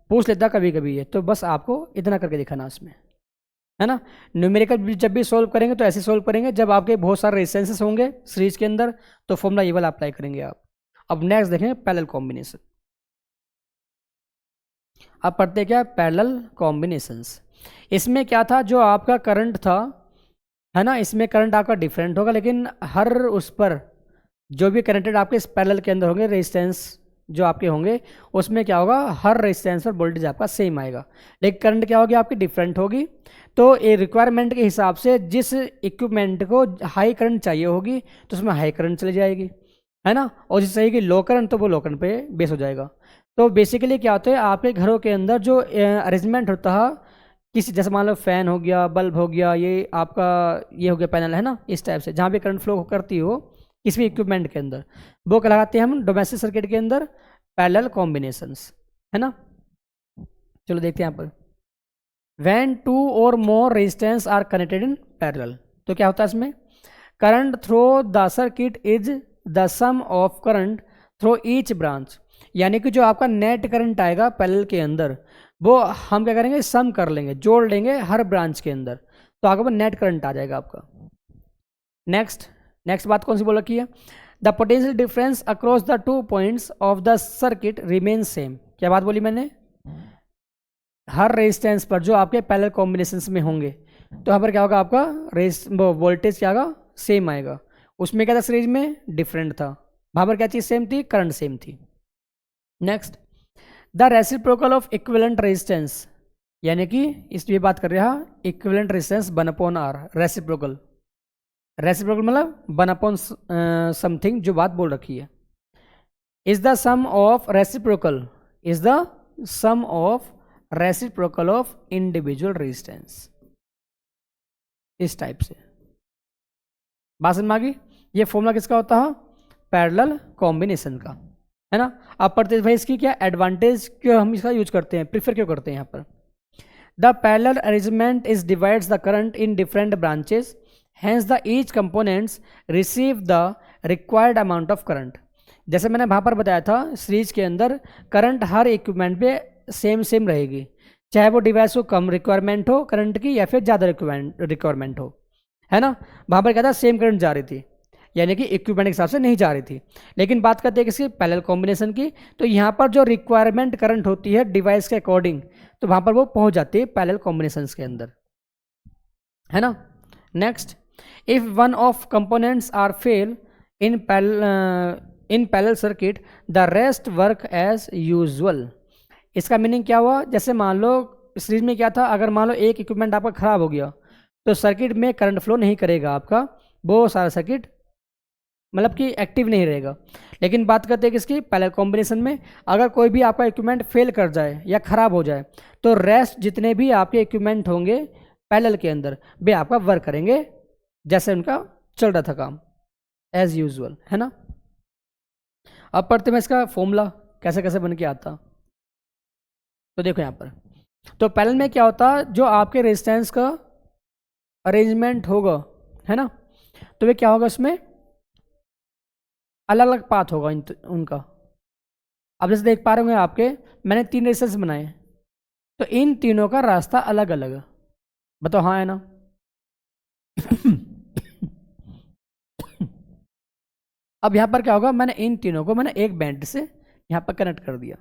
पूछ लेता कभी कभी ये, तो बस आपको इतना करके दिखाना उसमें, है ना। न्यूमेरिकल जब भी सोल्व करेंगे तो ऐसे सोल्व करेंगे, जब आपके बहुत सारे रेजिस्टेंसेस होंगे सीरीज के अंदर तो फॉर्मूला ये वाला अप्लाई करेंगे आप। अब नेक्स्ट देखेंगे पैरेलल कॉम्बिनेशन। अब पढ़ते क्या, पैरेलल कॉम्बिनेशंस। इसमें क्या था, जो आपका करंट था, है ना, इसमें करंट आपका डिफरेंट होगा, लेकिन हर उस पर जो भी कनेक्टेड आपके इस पैरेलल के अंदर होंगे रेजिस्टेंस जो आपके होंगे, उसमें क्या होगा, हर रेजिस्टेंस पर वोल्टेज आपका सेम आएगा, लेकिन करंट क्या होगी आपकी डिफरेंट होगी। तो ये रिक्वायरमेंट के हिसाब से जिस इक्विपमेंट को हाई करंट चाहिए होगी तो उसमें हाई करंट चली जाएगी, है ना, और जिस चाहिए कि लो करंट तो वो लो करंट पे बेस हो जाएगा। तो बेसिकली क्या होता है, आपके घरों के अंदर जो अरेंजमेंट होता है, किसी जैसे मान लो फैन हो गया, बल्ब हो गया, ये आपका ये हो गया पैनल, है ना, इस टाइप से जहाँ भी करंट फ्लो करती हो किसी भी इक्विपमेंट के अंदर, वो कहलाते हैं हम डोमेस्टिक सर्किट के अंदर पैरेलल कॉम्बिनेशंस, है ना। चलो देखते हैं यहाँ पर, when two or more resistance are connected in parallel, तो क्या होता है इसमें, current through the circuit is the sum of current through each branch, यानी कि जो आपका नेट करंट आएगा पैरेलल के अंदर वो हम क्या करेंगे, सम कर लेंगे, जोड़ लेंगे हर ब्रांच के अंदर, तो आगे वो नेट करंट आ जाएगा आपका। नेक्स्ट बात कौन सी बोल रखी है, the potential difference across the 2 points of the circuit remain same, क्या बात बोली मैंने, हर रेजिस्टेंस पर जो आपके पैरेलल कॉम्बिनेशंस में होंगे तो यहाँ पर क्या होगा, आपका वोल्टेज क्या होगा, सेम आएगा। उसमें क्या था, सीरीज में डिफरेंट था, वहाँ पर क्या चीज़ सेम थी, करंट सेम थी। Next, the reciprocal of equivalent resistance, यानी कि इसलिए बात कर रहा है इक्विवेलेंट रेजिस्टेंस 1/R, रेसिप्रोकल मतलब 1/ समथिंग जो बात बोल रखी है, is the sum of reciprocal, is the sum of reciprocal of individual resistance, इस टाइप से बात समझ में आ गई। ये फॉर्मूला किसका होता है, पैरेलल कॉम्बिनेशन का, है ना। अब पढ़ते भाई इसकी क्या एडवांटेज, क्यों हम इसका यूज करते हैं, प्रीफर क्यों करते हैं यहाँ पर, the parallel arrangement is divides the current in different branches, hence the each components receive the required amount of current. जैसे मैंने वहाँ पर बताया था सीरीज के अंदर करंट हर इक्विपमेंट पे सेम रहेगी, चाहे वो डिवाइस को कम रिक्वायरमेंट हो करंट की या फिर ज़्यादा रिक्वायरमेंट हो, है ना। वहाँ पर क्या था, सेम करंट जा रही थी, यानी कि इक्विपमेंट के हिसाब से नहीं जा रही थी। लेकिन बात करते हैं किसकी, पैरेलल कॉम्बिनेशन की, तो यहाँ पर जो रिक्वायरमेंट करंट होती है डिवाइस के अकॉर्डिंग, तो वहाँ पर वो पहुँच जाती है पैरेलल कॉम्बिनेशन के अंदर, है ना। Next, if one of components are fail in parallel circuit the rest work as usual. इसका मीनिंग क्या हुआ, जैसे मान लो सीरीज में क्या था, अगर मान लो एक इक्विपमेंट आपका खराब हो गया तो सर्किट में करंट फ्लो नहीं करेगा आपका, वो सारा सर्किट मतलब कि एक्टिव नहीं रहेगा। लेकिन बात करते हैं किसकी, पैरेलल कॉम्बिनेशन में, अगर कोई भी आपका इक्विपमेंट फेल कर जाए या ख़राब हो जाए तो रेस्ट जितने भी आपके इक्विपमेंट होंगे पैरेलल के अंदर वे आपका वर्क करेंगे जैसे उनका चल रहा था काम, एज यूजुअल, है ना। अब पढ़ते हैं इसका फॉर्मूला कैसे कैसे बन के आता, तो देखो यहाँ पर, तो पैरेलल में क्या होता है, जो आपके रेजिस्टेंस का अरेंजमेंट होगा, है ना, तो वे क्या होगा, उसमें अलग अलग पाथ होगा उनका। अब जैसे देख पा रहे होंगे आपके, मैंने 3 रेजिस्टेंस बनाए, तो इन तीनों का रास्ता अलग अलग, बताओ हाँ है ना। अब यहाँ पर क्या होगा, मैंने इन तीनों को मैंने एक बैंड से यहाँ पर कनेक्ट कर दिया,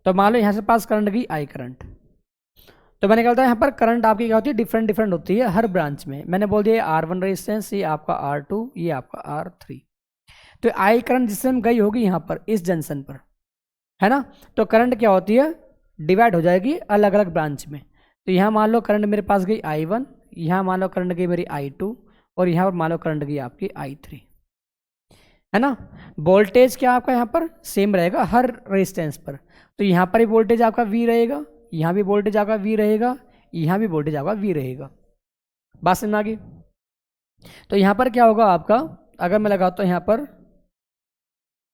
तो मान लो यहाँ से पास करंट गई आई करंट, तो मैंने क्या होता है यहाँ पर करंट आपकी क्या होती है, डिफरेंट होती है हर ब्रांच में। मैंने बोल दिया R1 रेजिस्टेंस, ये आपका R2, ये आपका R3, तो आई करंट जिससे गई होगी यहाँ पर इस जंक्शन पर, है ना, तो करंट क्या होती है, डिवाइड हो जाएगी अलग अलग ब्रांच में। तो यहाँ मान लो करंट मेरे पास गई I1, यहाँ मान लो करंट गई मेरी I2, और यहाँ पर मान लो करंट गई आपकी I3, है ना। वोल्टेज क्या आपका यहाँ पर सेम रहेगा हर रेजिस्टेंस पर, तो यहाँ पर भी वोल्टेज आपका V रहेगा, यहाँ भी वोल्टेज आपका V रहेगा, यहाँ भी वोल्टेज आपका V रहेगा, बात समझ में आ गई। तो यहाँ पर क्या होगा आपका, अगर मैं लगाता हूँ यहाँ पर,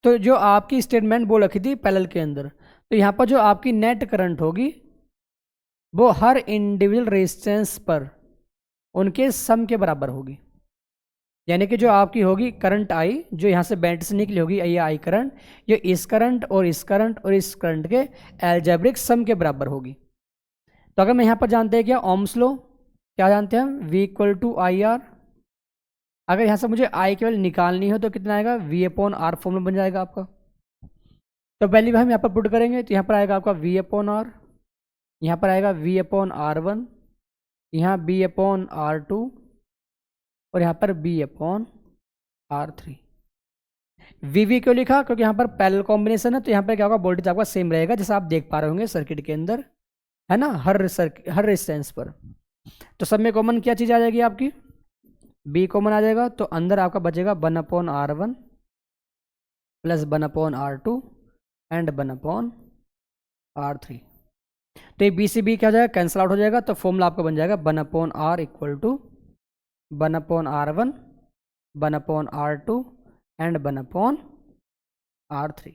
तो जो आपकी स्टेटमेंट बोल रखी थी पैरेलल के अंदर, तो यहाँ पर जो आपकी नेट करंट होगी वो हर इंडिविजुअल रेजिस्टेंस पर उनके सम के बराबर होगी। यानी कि जो आपकी होगी करंट आई, जो यहाँ से बैटरी से निकली होगी ये आई करंट, ये इस करंट और इस करंट और इस करंट के एल्जेब्रिक सम के बराबर होगी। तो अगर मैं यहाँ पर जानते हैं क्या, ओम्स लो, क्या जानते हैं हम, V equal to I R. अगर यहाँ से मुझे आई की वैल्यू निकालनी हो तो कितना आएगा, V अपॉन आर फॉर्मूला बन जाएगा आपका। तो वैल्यू हम यहाँ पर पुट करेंगे तो यहाँ पर आएगा आपका V अपॉन आर, यहाँ पर आएगा V अपॉन आर वन, यहाँ B अपॉन आर टू और यहाँ पर B upon R three. V क्यों लिखा, क्योंकि यहाँ पर पैरेलल कॉम्बिनेशन है, तो यहाँ पर क्या होगा, वोल्टेज आपका सेम रहेगा जैसा आप देख पा रहे होंगे सर्किट के अंदर, है ना, हर रेजिस्टेंस पर। तो सब में कॉमन क्या चीज़ आ जाएगी आपकी, B कॉमन आ जाएगा, तो अंदर आपका बचेगा 1 upon R one plus 1 upon R two and 1 upon R three. तो ये B से B क्या हो जाएगा, कैंसिल आउट हो जाएगा, तो फॉर्मूला आपका बन जाएगा 1 upon R equal to 1 upon R one, 1 upon R two and 1 upon R three.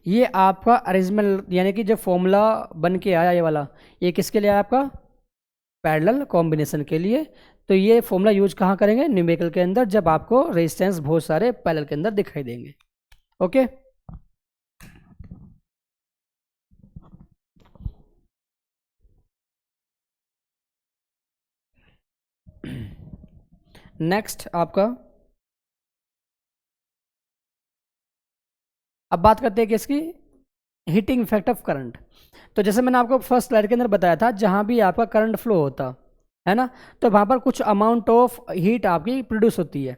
ये आपका अरेंजमेंट, यानी कि जो फॉर्मूला बन के आया ये वाला, ये किसके लिए आया आपका, पैरेलल कॉम्बिनेशन के लिए। तो ये फॉर्मूला यूज कहाँ करेंगे, न्यूमेरिकल के अंदर, जब आपको रेजिस्टेंस बहुत सारे पैरेलल के अंदर दिखाई देंगे। ओके, नेक्स्ट आपका, अब बात करते हैं कि इसकी हीटिंग इफेक्ट ऑफ करंट। तो जैसे मैंने आपको फर्स्ट स्लाइड के अंदर बताया था, जहाँ भी आपका करंट फ्लो होता है ना, तो वहाँ पर कुछ अमाउंट ऑफ हीट आपकी प्रोड्यूस होती है।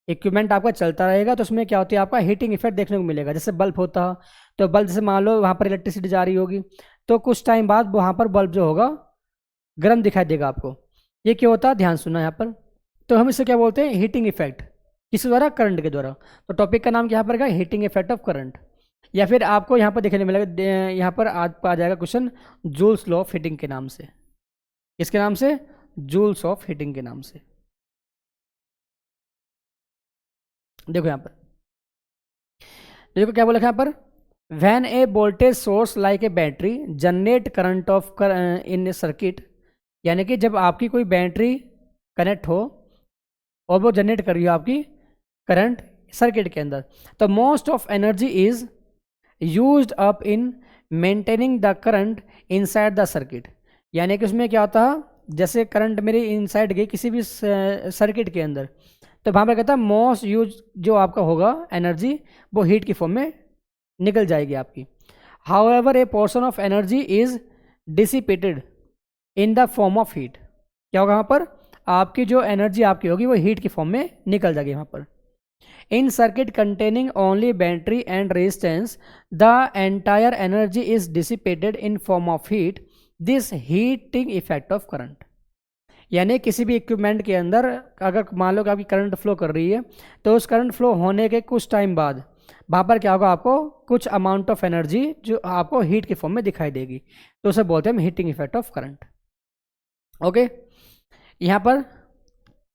इक्विपमेंट आपका चलता रहेगा तो उसमें क्या होती है, आपका हीटिंग इफेक्ट देखने को मिलेगा। जैसे बल्ब होता, तो बल्ब जैसे मान लो वहाँ पर इलेक्ट्रिसिटी जा रही होगी, तो कुछ टाइम बाद वहाँ पर बल्ब जो होगा गर्म दिखाई देगा आपको। ये क्या होता है, ध्यान सुनना यहाँ पर। तो हम इसे क्या बोलते हैं, हीटिंग इफेक्ट, किस द्वारा, करंट के द्वारा। तो टॉपिक का नाम क्या पर हीटिंग इफेक्ट ऑफ करंट। या फिर आपको यहाँ पर देखने मिलेगा, यहाँ पर आ जाएगा question joules law of heating के नाम से। किसके नाम से, जूल्स ऑफ हीटिंग के नाम से। देखो यहाँ पर, देखो क्या बोला यहाँ पर, when A voltage source like a battery generate current of in a circuit, यानी कि जब आपकी कोई बैटरी कनेक्ट हो और वो जनरेट कर रही हो आपकी करंट सर्किट के अंदर, तो most of energy is used up in maintaining the current inside the circuit. यानी कि उसमें क्या होता है, जैसे करंट मेरी इनसाइड गई किसी भी सर्किट के अंदर, तो वहाँ पर कहता है मोस्ट यूज जो आपका होगा एनर्जी, वो हीट की फॉर्म में निकल जाएगी आपकी। However A portion of energy is dissipated in the form of heat. क्या होगा वहाँ पर, आपकी जो एनर्जी आपकी होगी वो हीट की फॉर्म में निकल जाएगी वहाँ पर। In circuit containing only battery and resistance the entire energy is dissipated in form of heat, this heating effect of current. यानी किसी भी इक्विपमेंट के अंदर अगर मान लो कि आपकी करंट फ्लो कर रही है, तो उस करंट फ्लो होने के कुछ टाइम बाद वहाँ पर क्या होगा, आपको कुछ अमाउंट ऑफ एनर्जी जो आपको हीट की फॉर्म में दिखाई देगी, तो उसे बोलते हैं हम heating effect of current. Okay, यहाँ पर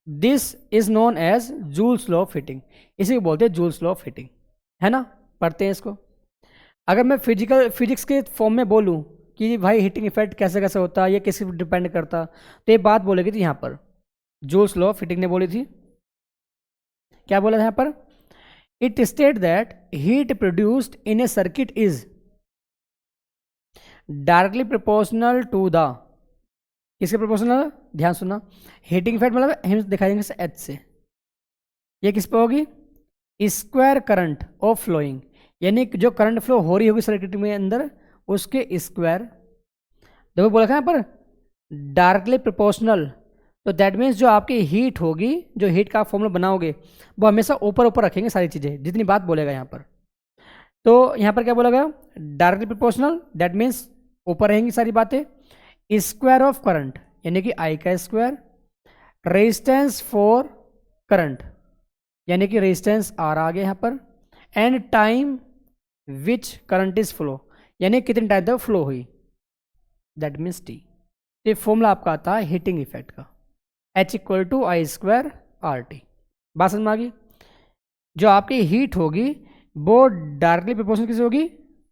this is known as Joule's law of heating, इसी को बोलते हैं जूल्स लॉ ऑफ हीटिंग, है ना, पढ़ते हैं इसको। अगर मैं फिजिक्स के फॉर्म में बोलूँ कि भाई हीटिंग इफेक्ट कैसे कैसे होता है, ये किसी पर डिपेंड करता, तो ये बात बोलेगी थी यहाँ पर, जूल्स लॉ ऑफ हीटिंग ने बोली थी। क्या बोला था यहाँ पर, it state that heat produced in a circuit is directly proportional to the, किसके प्रोपोर्शनल, ध्यान सुनना, हीटिंग इफेक्ट मतलब हम दिखाई देंगे एच से, ये किस पे होगी, स्क्वायर करंट ऑफ फ्लोइंग, यानी जो करंट फ्लो हो रही होगी सर्किट में अंदर उसके स्क्वायर। देखो बोला था यहाँ पर डायरेक्टली प्रोपोर्शनल, तो दैट मीन्स जो आपकी हीट होगी, जो हीट का आप फॉर्मूला बनाओगे वो हमेशा ऊपर ऊपर रखेंगे सारी चीज़ें, जितनी बात बोलेगा यहाँ पर। तो यहाँ पर क्या बोला गया, डायरेक्टली प्रोपोर्शनल, दैट मीन्स ऊपर रहेंगी सारी बातें। स्क्वायर ऑफ करंट यानी कि आई का स्क्वायर, रेजिस्टेंस फॉर करंट यानी कि रेजिस्टेंस आर आ गया यहाँ पर, and time which current is flow, यानी कितने टाइम तक फ्लो हुई, दैट मीन्स टी। तो ये फॉर्मूला आपका आता है हीटिंग इफेक्ट का, H=I²RT। बात समझ में आ गई। जो आपकी हीट होगी वो डायरेक्टली प्रोपोर्शनल किससे होगी,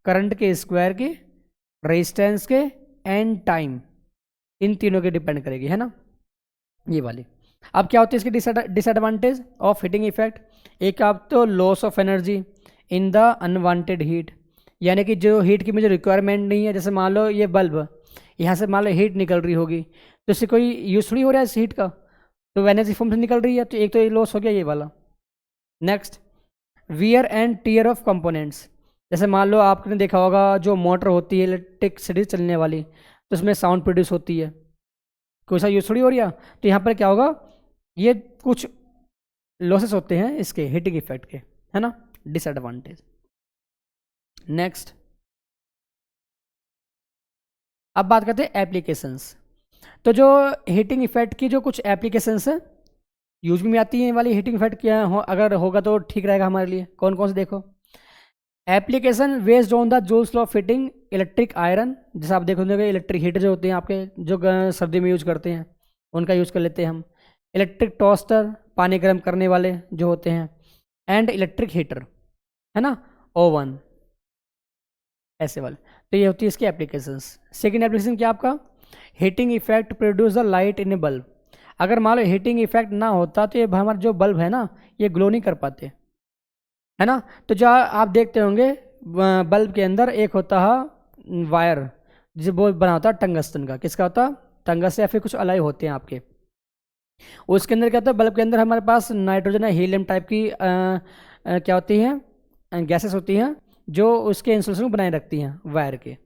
करंट के स्क्वायर के, रेजिस्टेंस के एंड टाइम, इन तीनों के डिपेंड करेगी, है ना, ये वाली। अब क्या होती है इसकी डिसएडवांटेज ऑफ हीटिंग इफेक्ट, एक आप तो loss of energy in the unwanted heat, यानी कि जो हीट की मुझे रिक्वायरमेंट नहीं है, जैसे मान लो ये बल्ब, यहाँ से मान लो हीट निकल रही होगी, तो इससे कोई यूज थोड़ी हो रहा है इस हीट का, तो एनर्जी फॉर्म से निकल रही है, तो एक तो ये लॉस हो गया ये वाला। Next, wear and tear of components, जैसे मान लो आपने देखा होगा जो मोटर होती है इलेक्ट्रिसिटी चलने वाली, तो उसमें साउंड प्रोड्यूस होती है, कोई सा यूज थोड़ी हो रही है, तो यहाँ पर क्या होगा, ये कुछ लॉसेस होते हैं इसके हीटिंग इफेक्ट के, है ना, डिसएडवांटेज। नेक्स्ट, अब बात करते हैं एप्लीकेशंस। तो जो हीटिंग इफेक्ट की जो कुछ एप्लीकेशंस है यूज में आती है वाली हीटिंग इफेक्ट क्या हो, अगर होगा तो ठीक रहेगा हमारे लिए। कौन कौन से देखो, application based on the joules law of heating electric iron, जैसे आप देखोगे इलेक्ट्रिक हीटर जो होते हैं आपके, जो सर्दी में यूज करते हैं उनका यूज कर लेते हैं हम। इलेक्ट्रिक टोस्टर, पानी गर्म करने वाले जो होते हैं, एंड इलेक्ट्रिक हीटर, है ना, ओवन, ऐसे वाले। तो ये होती है इसकी एप्लीकेशंस। सेकेंड एप्लीकेशन क्या आपका, heating effect produce the light in A bulb. अगर मान लो हीटिंग इफेक्ट ना होता तो ये हमारा जो बल्ब है ना ये ग्लो नहीं कर पाते, है ना। तो जो आप देखते होंगे बल्ब के अंदर एक होता है वायर, जिसे वो बना होता है टंगस्टन का, किसका होता है, टंगस्टन या फिर कुछ अलॉय होते हैं आपके। उसके अंदर क्या होता है, बल्ब के अंदर हमारे पास नाइट्रोजन या हीलियम टाइप की क्या होती हैं, गैसेस होती हैं जो उसके इंसुलेशन को बनाए रखती हैं वायर के।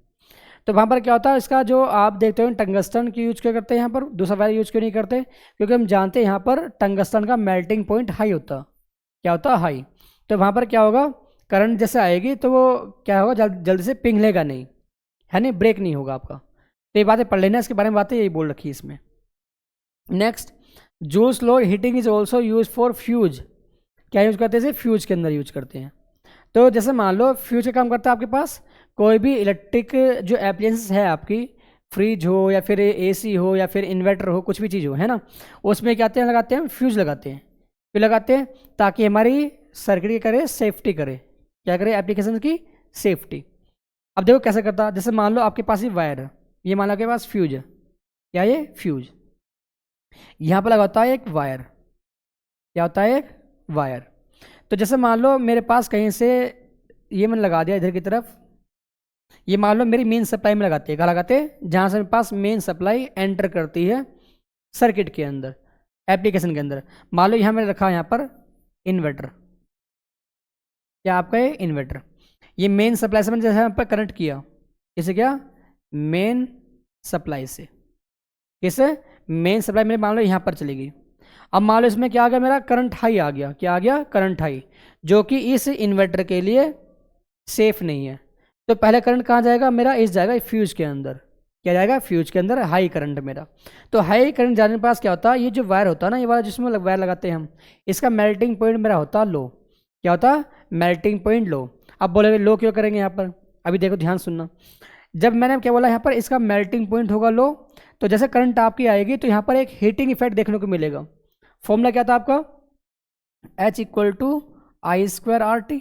तो वहाँ पर क्या होता है, इसका जो आप देखते हो टंगस्टन की यूज क्यों करते हैं यहाँ पर, दूसरा वायर यूज क्यों नहीं करते, क्योंकि हम जानते हैं यहाँ पर टंगस्टन का मेल्टिंग पॉइंट हाई होता, क्या होता है, हाई। तो वहाँ पर क्या होगा, करंट जैसे आएगी तो वो क्या होगा, जल्दी से पिघलेगा नहीं, है नहीं, ब्रेक नहीं होगा आपका। तो ये बातें पढ़ लेना, इसके बारे में बातें यही बोल रखी है इसमें। Next, joules law heating is also use for fuse, क्या यूज करते हैं, फ्यूज के अंदर यूज करते हैं। तो जैसे मान लो फ्यूज का काम करता है आपके पास, कोई भी इलेक्ट्रिक जो एप्लियंस है आपकी, फ्रिज हो या फिर एसी हो या फिर इन्वर्टर हो, कुछ भी चीज़ हो, है ना, उसमें क्या लगाते हैं, फ्यूज लगाते हैं। क्यों लगाते हैं, ताकि हमारी सर्किट करे, सेफ्टी करे, क्या करे, एप्लीकेशन की सेफ्टी। अब देखो कैसे करता है, जैसे मान लो आपके पास ही वायर है, ये मान लो आपके पास फ्यूज है, क्या ये फ्यूज, यहाँ पर लगा होता है एक वायर, क्या होता है, एक वायर। तो जैसे मान लो मेरे पास कहीं से ये मैंने लगा दिया इधर की तरफ, ये मान लो मेरी मेन सप्लाई में लगाते हैं, कहाँ लगाते हैं, जहाँ से मेरे पास मेन सप्लाई एंटर करती है सर्किट के अंदर, एप्लीकेशन के अंदर। मान लो यहाँ मैंने रखा यहाँ पर इन्वर्टर, क्या आपका ये इन्वर्टर, ये मेन सप्लाई से मैंने जैसे यहाँ पर कनेक्ट किया, किसे क्या, मेन सप्लाई से, किसे, मेन सप्लाई मेरे मान लो यहाँ पर चली गई। अब मान लो इसमें क्या आ गया, मेरा करंट हाई आ गया, क्या आ गया, करंट हाई, जो कि इस इन्वर्टर के लिए सेफ नहीं है। तो पहले करंट कहाँ जाएगा मेरा, इस जाएगा फ्यूज के अंदर, क्या जाएगा, फ्यूज के अंदर हाई करंट मेरा। तो हाई करंट जाने के पास क्या होता है, ये जो वायर होता है ना, ये वाला जिसमें वायर लगाते हैं हम, इसका मेल्टिंग पॉइंट मेरा होता है लो, क्या होता है, मेल्टिंग पॉइंट लो। अब बोलेंगे लो क्यों करेंगे यहाँ पर, अभी देखो ध्यान सुनना, जब मैंने क्या बोला यहाँ पर इसका मेल्टिंग पॉइंट होगा लो, तो जैसे करंट आपकी आएगी तो यहाँ पर एक हीटिंग इफेक्ट देखने को मिलेगा। फॉर्मूला क्या था आपका, H=I²RT।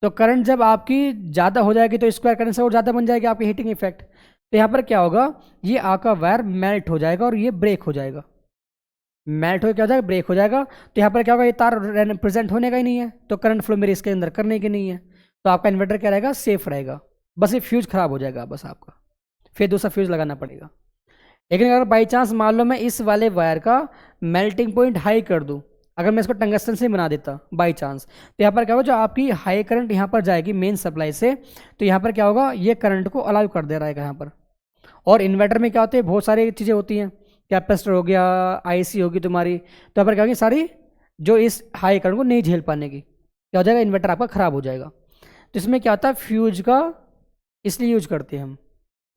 तो करंट जब आपकी ज़्यादा हो जाएगी तो स्क्वायर करंट से और ज़्यादा बन जाएगी आपकी हीटिंग इफेक्ट। तो यहाँ पर क्या होगा, ये आपका वायर मेल्ट हो जाएगा और ये ब्रेक हो जाएगा, मेल्ट हो क्या हो जाएगा, ब्रेक हो जाएगा। तो यहाँ पर क्या होगा, ये तार प्रेजेंट होने का ही नहीं है, तो करंट फ्लो मेरे इसके अंदर करने की नहीं है, तो आपका इन्वर्टर क्या रहेगा, सेफ रहेगा। बस ये फ्यूज खराब हो जाएगा बस आपका, फिर दूसरा फ्यूज लगाना पड़ेगा। लेकिन अगर बाई चांस मान लो मैं इस वाले वायर का मेल्टिंग पॉइंट हाई कर दूं, अगर मैं इसको टंगस्टन से बना देता बाई चांस, तो यहाँ पर क्या होगा, जो आपकी हाई करंट यहाँ पर जाएगी मेन सप्लाई से, तो यहाँ पर क्या होगा, ये करंट को अलाउ कर दे रहा है यहाँ पर। और इन्वर्टर में क्या होते हैं, बहुत सारी चीज़ें होती हैं, कैपेसिटर हो गया, आईसी होगी तुम्हारी, तो यहाँ पर क्या होगी, सारी जो इस हाई करंट को नहीं झेल पाने की, क्या हो जाएगा, इन्वर्टर आपका ख़राब हो जाएगा। तो इसमें क्या होता है, फ्यूज का इसलिए यूज करते हैं हम।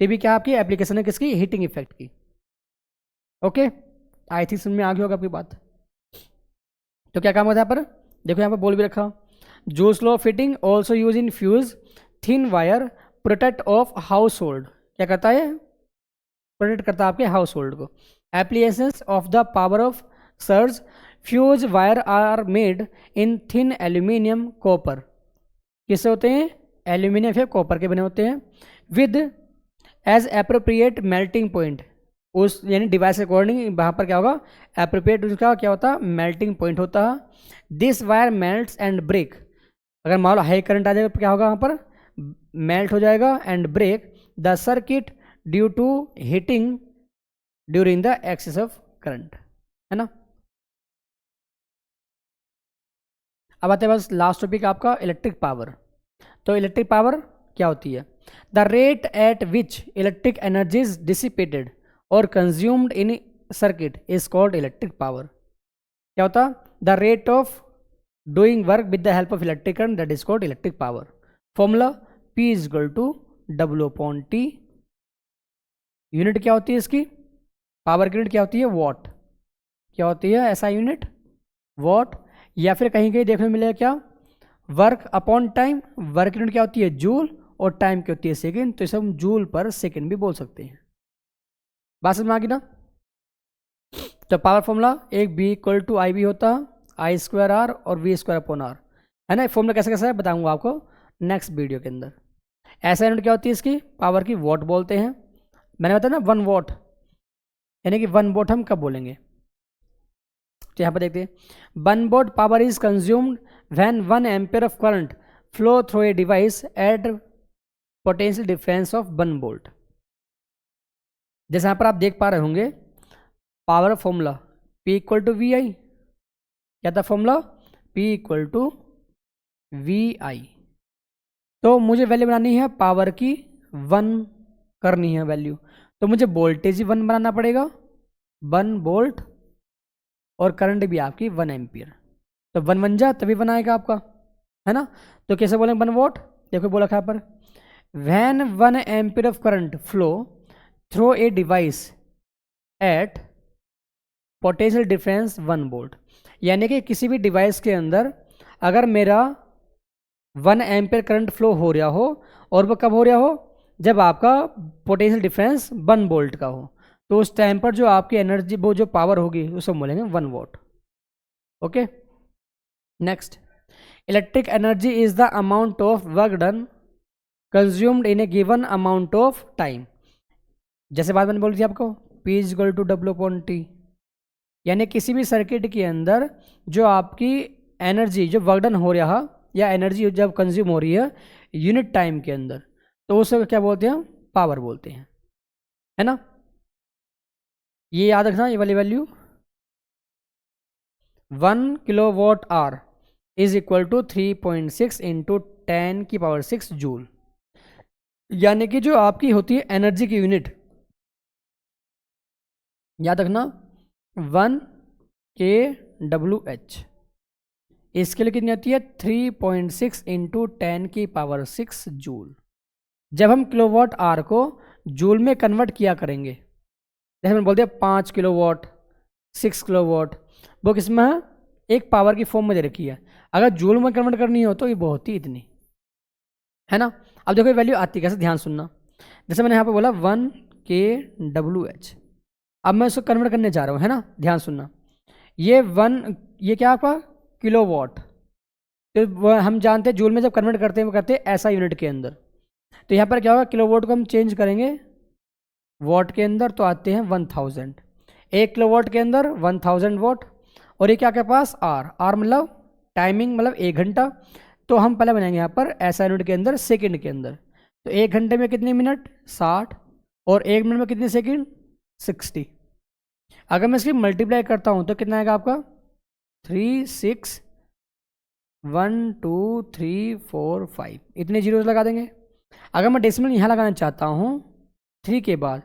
ये भी क्या आपकी एप्लीकेशन है, किसकी, हीटिंग इफेक्ट की। ओके, आई थिंक समझ में आ गई होगा आपकी बात। तो क्या काम होता है यहाँ पर, देखो यहाँ पर बोल भी रखा, Joule's law of heating also use in fuse thin wire protect of household, क्या करता है, प्रोटेक्ट करता है आपके हाउस होल्ड को। Applications of the power of surge fuse wire are made in thin aluminium copper, किससे होते हैं? एल्यूमिनियम या कॉपर के बने होते हैं। With as appropriate melting point, उस यानी डिवाइस अकॉर्डिंग वहाँ पर क्या होगा? एप्रोप्रिएट उसका क्या होता है? मेल्टिंग पॉइंट होता है। This wire melts and break, अगर मान लो हाई करंट आ जाएगा तो क्या होगा? वहाँ पर मेल्ट हो जाएगा and break the circuit due to heating during the excess of current, है ना। अब आते हैं बस लास्ट टॉपिक आपका इलेक्ट्रिक पावर। तो इलेक्ट्रिक पावर क्या होती है? The rate at which electric energy is dissipated और consumed in circuit is called electric power. क्या होता? The rate of doing work with the help of electric current, that is called electric power. Formula P is equal to W upon T। Unit क्या होती है इसकी? Power की unit क्या होती है? वॉट। क्या होती है ऐसा यूनिट? वॉट। या फिर कहीं कहीं देखने को मिलेगा क्या? Work upon time. Work unit क्या होती है? जूल, और टाइम क्या होती है? सेकेंड। तो इसे हम जूल पर सेकेंड भी बोल सकते हैं। बात समझ में आ गई ना। तो पावर फॉर्मूला एक B इक्वल टू I भी होता है, I स्क्वायर R और V स्क्वायर अपॉन R, है ना। फॉर्मूला कैसे कैसे है बताऊंगा आपको नेक्स्ट वीडियो के अंदर। ऐसा यूनिट क्या होती है इसकी? पावर की वॉट बोलते हैं। मैंने बताया ना 1 वॉट, यानी कि 1 वॉट हम कब बोलेंगे? तो यहाँ पर देखते हैं 1 watt power is consumed when 1 ampere of current flow through a device at potential difference of 1 volt. जैसे यहाँ पर आप देख पा रहे होंगे power formula P equal to V I. क्या था formula? P equal to V I. तो मुझे वैल्यू बनानी है पावर की 1 करनी है वैल्यू, तो मुझे वोल्टेज ही 1 बनाना पड़ेगा, 1 वोल्ट, और करंट भी आपकी 1 एम्पियर। तो 1 बन जा तभी बनाएगा आपका, है ना। तो कैसे बोलेंगे 1 वोल्ट? देखो बोला यहाँ पर when 1 ampere of current flow through a device at potential difference 1 volt, यानी कि किसी भी डिवाइस के अंदर अगर मेरा 1 एम्पियर करंट फ्लो हो रहा हो, और वो कब हो रहा हो? जब आपका पोटेंशियल डिफरेंस 1 वोल्ट का हो, तो उस टाइम पर जो आपकी एनर्जी, वो जो पावर होगी उसे हम बोलेंगे 1 watt. Okay, next, electric energy is the amount of work done consumed in a given amount of time. जैसे बात मैंने बोली थी आपको P is equal to W upon T, यानी किसी भी सर्किट के अंदर जो आपकी एनर्जी, जो वर्क डन हो रहा या एनर्जी जब कंज्यूम हो रही है यूनिट टाइम के अंदर, तो उसे क्या बोलते हैं? पावर बोलते हैं, है ना। ये याद रखना, ये वाली value 1 kilowatt hour is equal to 3.6 into 10⁶ joule, यानी कि जो आपकी होती है एनर्जी की यूनिट, याद रखना 1 kWh, इसके लिए कितनी आती है? 3.6 इंटू 10⁶ जूल। जब हम किलोवाट आर को जूल में कन्वर्ट किया करेंगे, जैसे मैंने बोल दिया 5 किलोवाट, 6 किलोवाट, वो किस में है? एक पावर की फॉर्म में दे रखी है। अगर जूल में कन्वर्ट करनी हो तो ये बहुत ही इतनी, है ना। अब देखो ये वैल्यू आती कैसे, ध्यान सुनना। जैसे मैंने यहाँ पे बोला 1 kWh, अब मैं इसको कन्वर्ट करने जा रहा हूँ, है ना। ध्यान सुनना, ये क्या आपका? किलोवाट। तो हम जानते हैं जूल में जब कन्वर्ट करते हैं वो करते हैं ऐसा यूनिट के अंदर। तो यहाँ पर क्या होगा? किलोवाट को हम चेंज करेंगे वॉट के अंदर, तो आते हैं 1000। 1 किलोवाट के अंदर 1000 वॉट, और ये क्या के पास? आर मतलब टाइमिंग, मतलब 1 घंटा। तो हम पहले बनाएंगे यहाँ पर ऐसा यूनिट के अंदर सेकंड के अंदर। तो 1 घंटे में कितने मिनट? 60, और 1 मिनट में कितने सेकंड? 60। अगर मैं इसकी मल्टीप्लाई करता हूँ तो कितना आएगा आपका? 3 6 1 2 3 4 5, इतने जीरोज लगा देंगे। अगर मैं डेसिमल यहाँ लगाना चाहता हूँ 3 के बाद,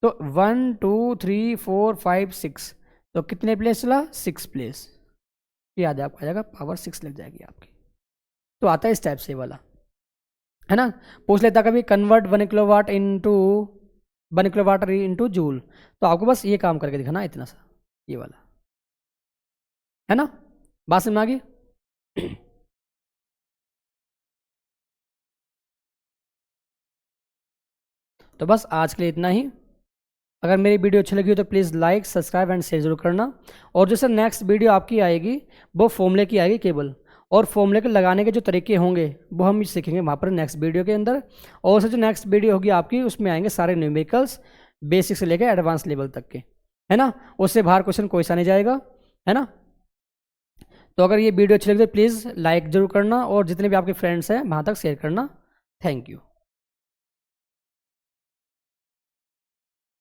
तो 1 2 3 4 5 6, तो कितने प्लेस चला? 6 प्लेस। याद है आपको, आ जाएगा पावर 6 लग जाएगी आपकी। तो आता है इस टाइप से वाला, है ना। पूछ लेता कभी convert 1 kilowatt into 1 kilowatt into joule, तो आपको बस ये काम करके दिखाना, इतना सा, ये वाला, है ना। बात समझ में आ गई? तो बस आज के लिए इतना ही। अगर मेरी वीडियो अच्छी लगी हो तो please like subscribe and share जरूर करना। और जो सर नेक्स्ट वीडियो आपकी आएगी वो फॉर्मूले की आएगी केवल, और फॉर्मूले के लगाने के जो तरीके होंगे वो हम सीखेंगे वहाँ पर नेक्स्ट वीडियो के अंदर। और सर जो नेक्स्ट वीडियो होगी आपकी उसमें आएंगे सारे न्यूमेरिकल्स बेसिक से लेकर एडवांस लेवल तक के, है ना। उससे बाहर क्वेश्चन कोई सा नहीं जाएगा, है ना। तो अगर ये वीडियो अच्छी लगी तो प्लीज़ लाइक जरूर करना और जितने भी आपके फ्रेंड्स हैं वहाँ तक शेयर करना। Thank you.